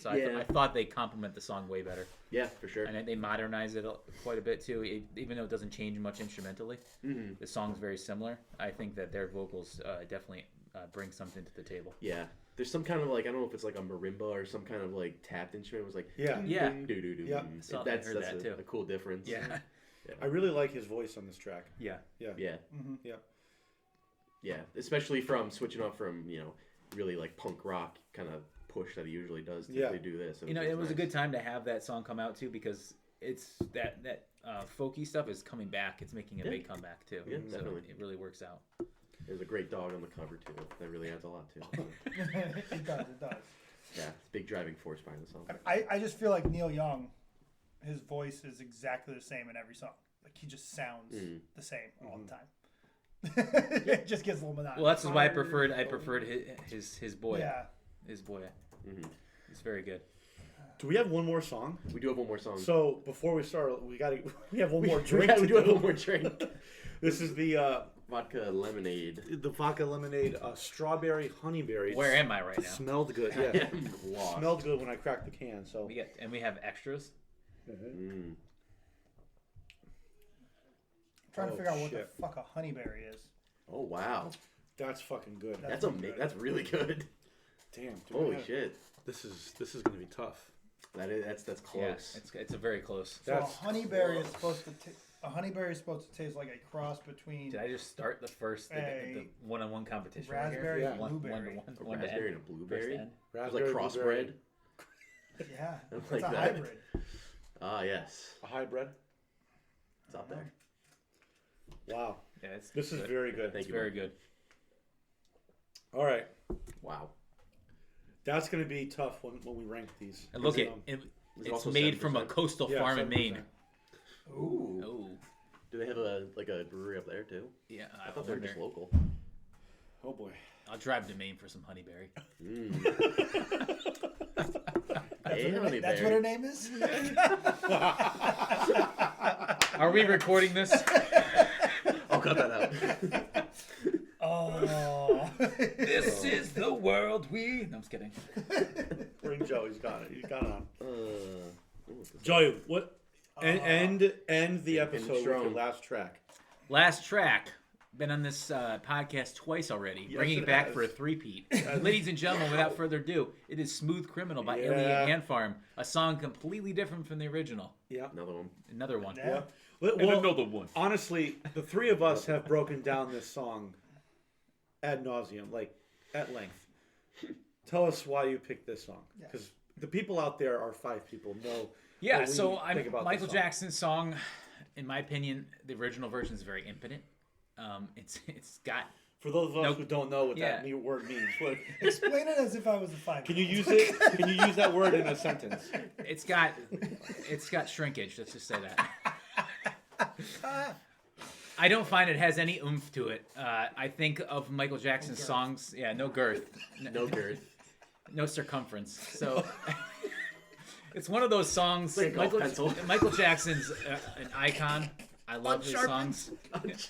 So I thought they complement the song way better, Yeah, for sure. and they modernize it quite a bit too. Even though it doesn't change much instrumentally, the song's very similar. I think that their vocals definitely bring something to the table. Yeah. There's some kind of like, I don't know if it's like a marimba or some kind of like tapped instrument. It was like Yeah. Yeah. doo-doo-doo. Yeah. Saw- I That's heard that, too. a cool difference. Yeah, I really like his voice on this track. yeah. Yeah. Yeah. Mm-hmm. Yeah. Yeah. Especially from switching off from, really like punk rock kind of push that he usually does to Yeah. do this. You know, it was a good time to have that song come out too, because it's that folky stuff is coming back. It's making a big comeback too. Yeah, so definitely. it really works out. There's a great dog on the cover too. That really adds a lot too. So, It does. yeah, it's a big driving force behind the song. I just feel like Neil Young, his voice is exactly the same in every song. Like he just sounds the same all the time. It just gets a little monotonous. Well, that's why I preferred his boy. Yeah. His boy. Mm-hmm. It's very good. Do we have one more song? We do have one more song. So before we start, we have one more drink. we do have one more drink. This is the Vodka lemonade. the vodka lemonade, strawberry honeyberry. Where am I right now? Smelled good. I Yeah, am lost. smelled good when I cracked the can. So We have extras. Mm. I'm trying to figure out what shit. the fuck a honeyberry is. Oh wow, that's fucking good. That's that's really good. Damn. Dude, Holy shit, This is gonna be tough. that's close. Yeah, it's a very close. So That's a honeyberry is supposed to taste like a cross between Did I just start the first the one-on-one competition? right here? raspberry Yeah. and One blueberry. to A one to raspberry end. and a First blueberry. to end. It was raspberry, like crossbred. Yeah, I it's like a that. hybrid. Ah yes, a hybrid. it's up there. Wow, Yeah, it's this is good. very good. Thank It's you. very Mike. good. All right, Wow. that's gonna be tough when we rank these. And look, It's, Is it it's also made from a 7%? coastal yeah, farm in 7%. Maine. Ooh. Oh, Do they have a brewery up there too? yeah. I thought they were just local. Oh boy. I'll drive to Maine for some honeyberry. Mm. That's, Hey, what, her, that's what her name is? Are we recording this? I'll cut that out. Oh. This is the world we. No, I'm just kidding. Bring Joe. He's got it. He's got it on. What's this? Joe, what? End the episode with strong. your last track. Last track. Been on this podcast twice already. Yes, bringing it it back has. for a three-peat. Ladies and gentlemen, without further ado, it is Smooth Criminal by Yeah. Alien Ant Farm. A song completely different from the original. Yeah. Another one. Another one. Yeah. Well, another one. honestly, the three of us have broken down this song ad nauseum, like at length. Tell us why you picked this song, because the people out there are 5 people. Know. Yeah, what we so think about Michael this song. Jackson's song, in my opinion, the original version is very impotent. It's got For those of us Nope. who don't know what Yeah. that word means, what, Explain it as if I was a 5. can you use it? Can you use that word in a sentence? it's got shrinkage. Let's just say that. I don't find it has any oomph to it. I think of Michael Jackson's songs. Yeah, no girth, No girth. no circumference. So it's one of those songs. Like a golf pencil. Michael Jackson's an icon. I love his songs.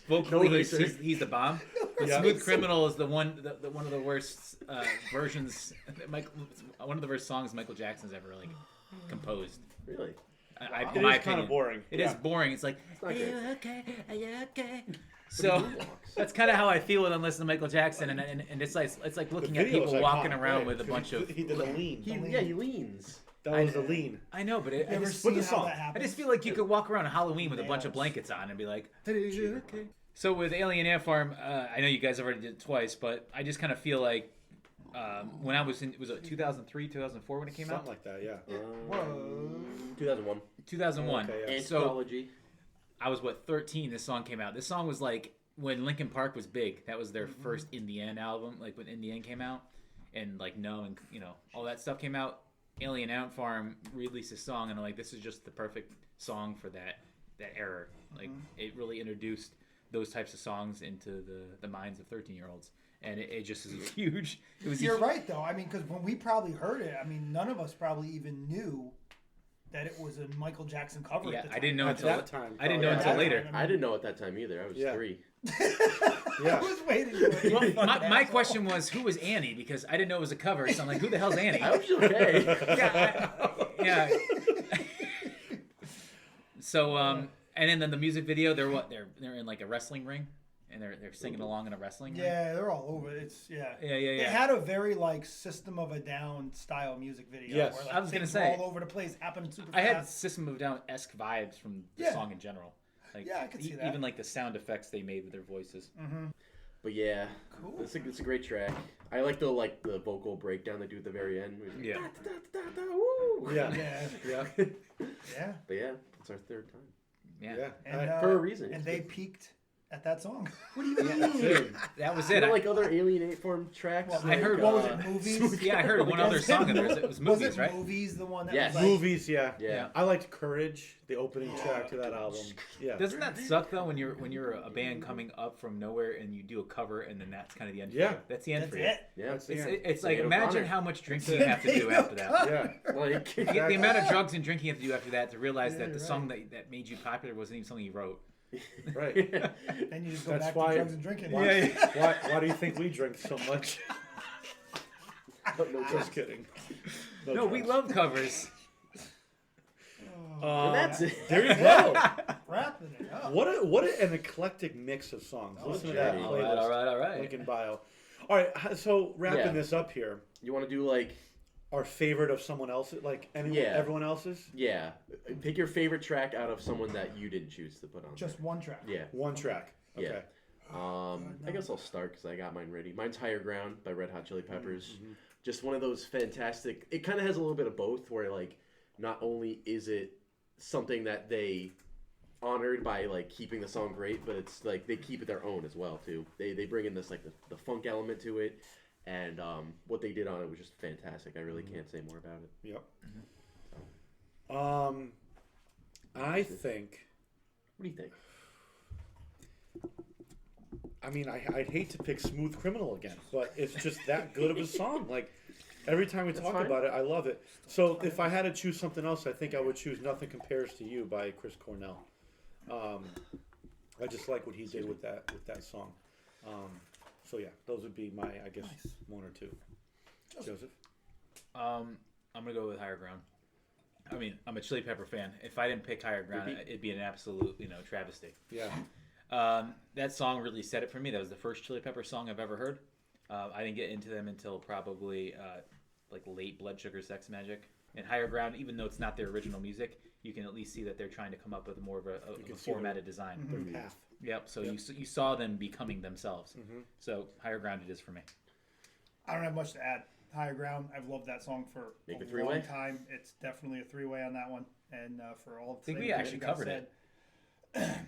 Vocally, No he's, eraser. he's the bomb. But Yeah. Smooth Criminal is the one of the worst versions. One of the worst songs Michael Jackson's ever composed. Really? In It my is kind of opinion. boring. It is boring. It's like, not are you great. okay? Are you okay? So that's kind of how I feel when I'm listening to Michael Jackson, and it's like looking at video is people walking iconic, around right? with a 'Cause bunch of. He did a lean. He leans. That was a lean. I know, but You I ever just, seen the how song. that I happens? just feel like you could walk around on Halloween with a bunch of Nails. blankets on and be like, "Are you okay?" So with Alien Ant Farm, I know you guys already did it twice, but I just kind of feel like when I was in, was it 2003, 2004 when it came Something out? like that, yeah. Whoa. 2001. 2001. Okay, yeah. So Anthropology. I was 13. This song came out. This song was like when Linkin Park was big. That was their first In the End album. Like when In the End came out, and like No, and all that stuff came out. Alien Ant Farm released a song, and I'm like, this is just the perfect song for that era. Like it really introduced those types of songs into the minds of 13-year-olds, and it just is huge. It was. You're right, though. I mean, because when we probably heard it, I mean, none of us probably even knew that it was a Michael Jackson cover. Yeah, at the time. I didn't know At until that time, I didn't know probably. until Yeah, later. I mean- I didn't know at that time either. I was Yeah. 3. Yeah. I was waiting. For Well, you, my fucking my asshole. question was, who was Annie? Because I didn't know it was a cover, so I'm like, who the hell's Annie? I hope she's okay. Yeah. So and then the music video, they're in like a wrestling ring, and they're singing along in a wrestling ring. Yeah, they're all over. It's Yeah. It had a very like System of a Down style music video. Yes. where, like, I was gonna things say, all over the place, happening super I had fast. System of a Down-esque vibes from the Yeah. song in general. Like, Yeah, I could see that. Even like the sound effects they made with their voices. But yeah, Cool. it's a great track. I like the vocal breakdown they do at the very end. Yeah. Woo. Yeah. Yeah. Yeah. Yeah. But yeah, it's our third time Yeah. And, for a reason. And they peaked at that song. What do you That's mean? it. That was You it. know, like other Alien Ate Form tracks. Well, I heard- what was it? Movies. Yeah, I heard one other song of theirs. It was Was Movies, it right? Movies the one that Yes. was like, Movies, yeah. Yeah. I liked Courage, the opening track to that album. Yeah. Doesn't that suck though when you're a band coming up from nowhere and you do a cover and then that's kind of the end? Yeah. For you? That's the end That's for you. it. Yeah. That's the It's, end. it's like Sinead imagine O'Connor. how much drinking you have to do after that. Yeah. Like, The amount of drugs and drinking you have to do after that to realize Yeah, that the you're song that made you popular wasn't even something you wrote. Right. Then you just go That's back why- to drugs and drinking. Why do you think we drink so much? no, Just kidding. No, we drugs. love covers. And that's it. There you go. Wrapping it up. What an eclectic mix of songs. Listen to that Jerry. playlist. All right. Link in bio. All right, so wrapping Yeah. this up here, You want to do like, our favorite of someone else's, like Yeah. everyone else's? yeah, pick your favorite track out of someone that you didn't choose to put on. Just one track. there. One track. Yeah. Okay. I guess I'll start because I got mine ready. Mine's Higher Ground by Red Hot Chili Peppers. Mm-hmm. Just one of those fantastic. It kind of has a little bit of both, where like not only is it something that they honored by like keeping the song great, but it's like they keep it their own as well too. They bring in this like the funk element to it, and what they did on it was just fantastic. I really can't say more about it. Yep. Mm-hmm. I think. What do you think? I mean, I'd hate to pick Smooth Criminal again, but it's just that good of a song. Like, every time we talk fine. about it, I love it. So if I had to choose something else, I think I would choose Nothing Compares to You by Chris Cornell. I just like what he did with that song. So yeah, those would be my, I guess, one or two. Joseph? I'm gonna go with Higher Ground. I mean, I'm a Chili Pepper fan. If I didn't pick Higher Ground, Repeat. it'd be an absolute, travesty. Yeah. That song really set it for me. That was the first Chili Pepper song I've ever heard. I didn't get into them until probably like late Blood Sugar Sex Magic. And Higher Ground, even though it's not their original music, you can at least see that they're trying to come up with more of a can see formatted design. Their path. Yep. So Yep. you saw them becoming themselves. Mm-hmm. So Higher Ground it is for me. I don't have much to add. Higher Ground. I've loved that song for Make a it three-way? long time. It's definitely a three-way on that one. And for all the think we things that actually you guys covered it. said,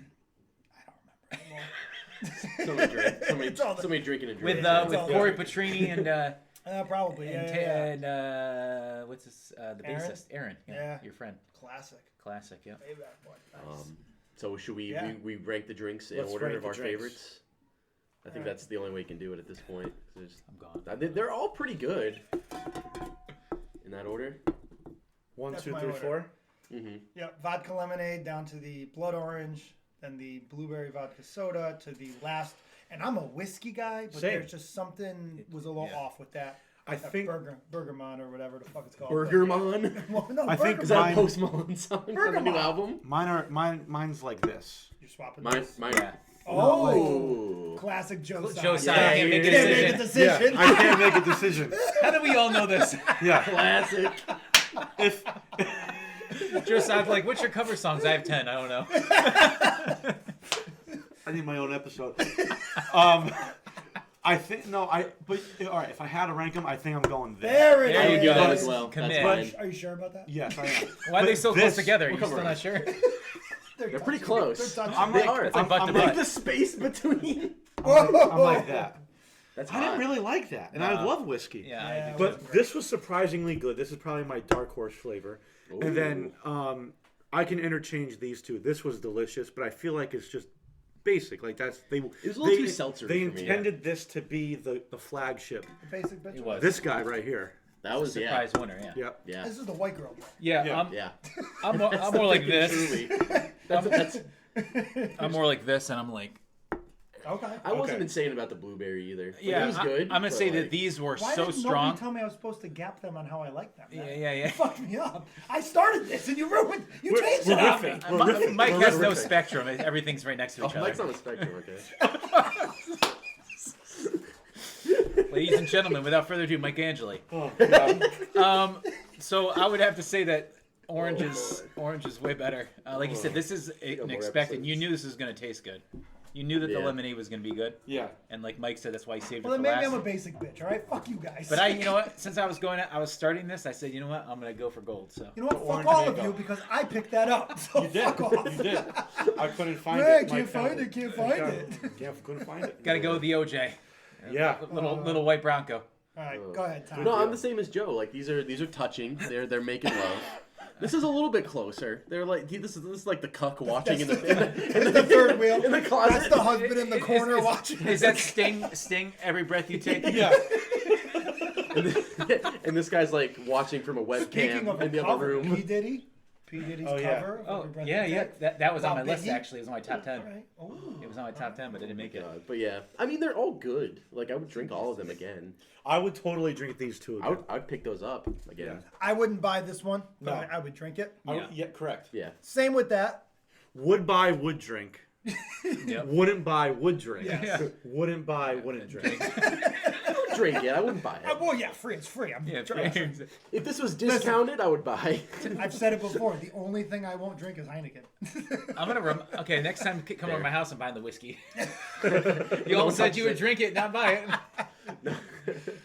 I don't remember anymore. Somebody drink. It's all the- Somebody drinking and With drinking. with all- Corey Petrini and Probably. Yeah. what's this the Aaron? bassist Aaron. Yeah. Your friend. Classic. Classic. Yeah. Way back one. Nice. So should we, Yeah. we rank the drinks in Let's order rank of the our drinks. favorites? I think Alright. that's the only way you can do it at this point. 'Cause I'm gone. they're all pretty good in that order. 1, That's 2, my 3, order. 4. Mm-hmm. Yeah, vodka lemonade down to the blood orange, then the blueberry vodka soda to the last. And I'm a whiskey guy, but Same. there's just something was a little Yeah. off with that. I That think Burgermon or whatever the fuck it's called. Burgermon? Well, no, I think Burgermon. Is that Mine- a Post Malone song on the new Bergamot. album? mine's like this. You're swapping. Mine. this? Yeah. Oh, Oh. classic Joe. Joe Side. Side can't make a Can't make a decision. decision. I can't make a decision. How do we all know this? Yeah. Classic. If Joe Side's like, what's your cover songs? I have 10. I don't know. I need my own episode. I think but all right. If I had to rank them, I think I'm going this. There it There you is. go. That as well. Commit. That's fine. Are you sure about that? Yes, I am. Why are they But so close this- together? You're We'll still come not sure? They're pretty touching. close. They're touching. I'm They like, are. It's like butt to I'm Like butt. the space between. I'm like that. That's I hot. didn't really like that, and I No. love whiskey. Yeah. Yeah, I do. But this was surprisingly good. This is probably my dark horse flavor. And then I can interchange these two. This was delicious, but I feel like it's just basic. Like that's they. It was a little too seltzery They for me. intended this to be the flagship. Basic bitch. It was. This guy right here. That was Surprise winner, yeah. Yep. Yeah. This is the white girl. Yeah, Yeah. Yeah. I'm more That's the like freaking this. truly. That's, I'm more like this, and I'm like, Okay. I wasn't Okay. insane about the blueberry either. Like, yeah, it was good. I'm gonna but, say that like, these were Why so didn't strong. nobody tell me I was supposed to gap them on how I like them? Yeah. You fucked me up. I started this and you ruined. You We're- changed we're it on me. riffing. We're riffing. Mike We're has no riffing. spectrum. Everything's right next to each Oh, Mike's other. on the spectrum, okay. Ladies and gentlemen, without further ado, Mike Angeli. Oh, God. So I would have to say that orange is way better. Like you said, this is more expected. episodes. You knew this was gonna taste good. You knew that the Yeah. lemonade was gonna be good, Yeah. and like Mike said, that's why he saved Well, it then for maybe last. I'm a basic bitch. All right, fuck you guys. But you know what? Since I was starting this, I said, you know what? I'm gonna go for gold. So You know what? The Fuck orange all of mango. you because I picked that up. So You did. fuck off. You did. I couldn't find Yeah, it. can't find it. Can't find it. Yeah, couldn't find it. gotta go with the OJ. Yeah. Little white Bronco. All right, go ahead, Tom. No, I'm the same as Joe. Like these are touching. They're making love. This is a little bit closer. They're like this is like the cuck watching in the third wheel. in the closet. That's the husband in the corner watching. Is that Sting? Every breath you take. Yeah. And this guy's like watching from a Speaking of webcam a in the other cover, room. P. Diddy's Oh, yeah. cover. of Oh Every Breath yeah, You yeah. Take. That was on About my list Biggie? actually. It was on my top 10. All right. Oh. It was on my top 10, but I didn't make it. But yeah, I mean they're all good. Like I would drink all of them again. I would totally drink these two again. I'd pick those up again. I wouldn't buy this one, but No. I would drink it. Yeah, correct. Yeah. Same with that. Would buy, would drink. Yep. Wouldn't buy, would drink. Yes. Wouldn't buy, wouldn't drink. I would drink it. I wouldn't buy it. Well, yeah, free. It's free. I'm Yeah, trying. If this was discounted, I would buy. I've said it before. The only thing I won't drink is Heineken. I'm gonna okay. Next time, come over Fair. to my house and buy the whiskey. You all said you would drink it, not buy it.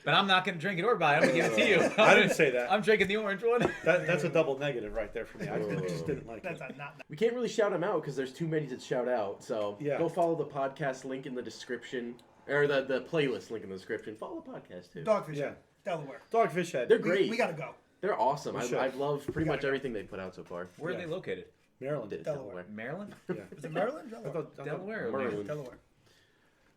But I'm not gonna drink it or buy it. I'm gonna give it to you. I didn't say that. I'm drinking the orange one. That's a double negative right there for me. I just didn't like That's it. not. We can't really shout them out because there's too many to shout out. So Yeah. go follow the podcast link in the description, or the playlist link in the description. Follow the podcast too. Dogfish. Yeah. Delaware. Dogfish Head. They're great. We gotta go. They're awesome. We should. I've loved pretty much go. everything they've put out so far. Where are Yeah. they located? Maryland. Delaware. Maryland? Yeah. Is it Maryland? I Delaware. thought- Delaware? Or Maryland. Delaware.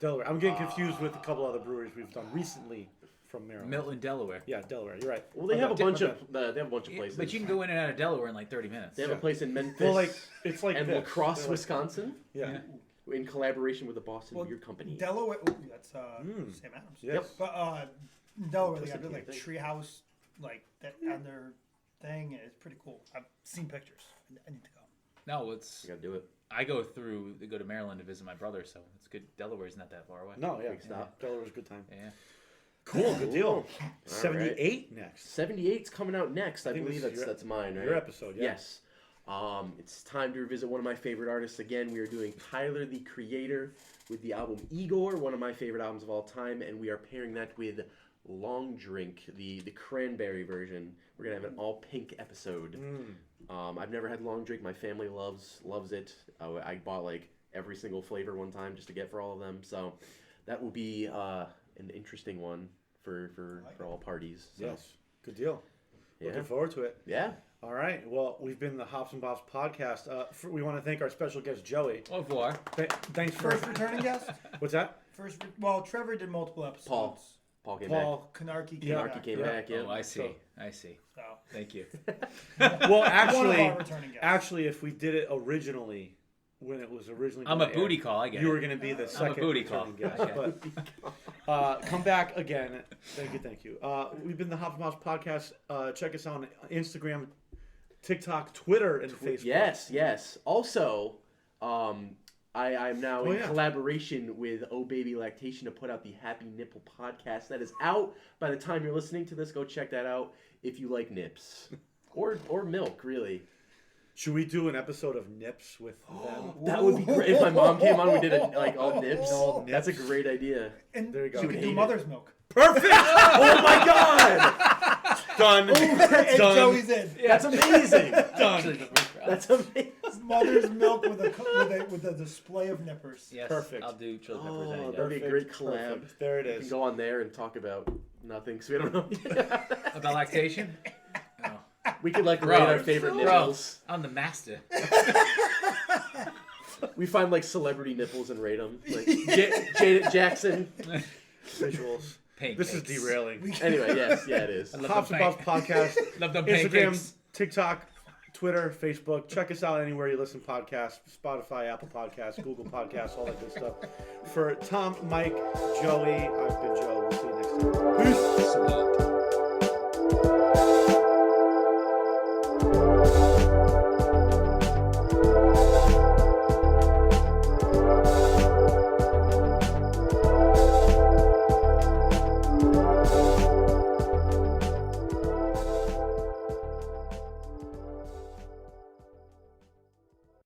Delaware. I'm getting confused with a couple other breweries we've done recently from Maryland. Milton, Delaware. Yeah, Delaware. You're right. Well, they have a Okay. bunch Okay. of they have a bunch of places. But you can go in and out of Delaware in like 30 minutes. They have a Yeah. place in Memphis. Well, like it's like and this. La Crosse, They're like- Wisconsin, Yeah. in collaboration with the Boston Well, Beer Company. Delaware. Ooh, that's Sam Adams. Yes. But Delaware, they Twisted got like Tea, I think. treehouse, like that on their thing, and it's pretty cool. I've seen pictures. I need to go. No, it's. You gotta do it. I go to Maryland to visit my brother, so it's good. Delaware's not that far away. No, yeah. Big stop. Delaware's a good time. Yeah. Cool. Good deal. All 78 next. 78's coming out next. I think believe this is that's mine, right? Your episode. Yeah. Yes. It's time to revisit one of my favorite artists again. We are doing Tyler, the Creator, with the album Igor, one of my favorite albums of all time, and we are pairing that with Long Drink, the cranberry version. We're gonna have an all pink episode. I've never had Long Drink. My family loves it. I bought like every single flavor one time just to get for all of them. So that will be an interesting one for all parties. So, Yes. Good deal. yeah. Looking forward to it. Yeah. All right. Well, we've been the Hops and Bops podcast. We want to thank our special guest Joey. Au revoir. Thanks for First returning guest. what's that? Well, Trevor did multiple episodes. Paul came Paul. Kanarki came Yeah. back. back. Came Yeah. back. Yeah. Oh, I see. So- I see. So Thank you. Well, one of actually, our returning guests. if we did it originally, when it was originally, I'm a gonna air, booty call. I get You it. were going to be the I'm a second booty returning call. guest, Okay. but come back again. Thank you. We've been the Hops and Bops podcast. Check us out on Instagram, TikTok, Twitter, and Facebook. Yes. Also, I'm now Oh, in yeah. collaboration with Oh Baby Lactation to put out the Happy Nipple podcast. That is out by the time you're listening to this. Go check that out if you like nips or milk, really. Should we do an episode of Nips with them? That would be great. If my mom came on, we did it like all nips. All That's a nips. great idea. And There you go. You could Hate do it. mother's milk. Perfect. Oh my god! Done. And Done. Joey's in. That's amazing. Done. That's amazing. Mother's milk with a display of nippers. Yes. Perfect. I'll do chili peppers Oh, any day. that'd be a great collab. Perfect. There it We can is. go on there and talk about nothing because we don't know. About lactation? Oh. We could like Bro. rate our favorite Bro, nipples. I'm the master. We find like celebrity nipples and rate them. Like Janet Jackson. Visuals. This is Pancakes. derailing. Anyway, yes, yeah, it is. I love Hops and them Bops podcast. Love them Instagram, pancakes. TikTok, Twitter, Facebook. Check us out anywhere you listen to podcasts. Spotify, Apple Podcasts, Google Podcasts, all that good stuff. For Tom, Mike, Joey, I've been Joe. We'll see you next time. Peace. Smoove.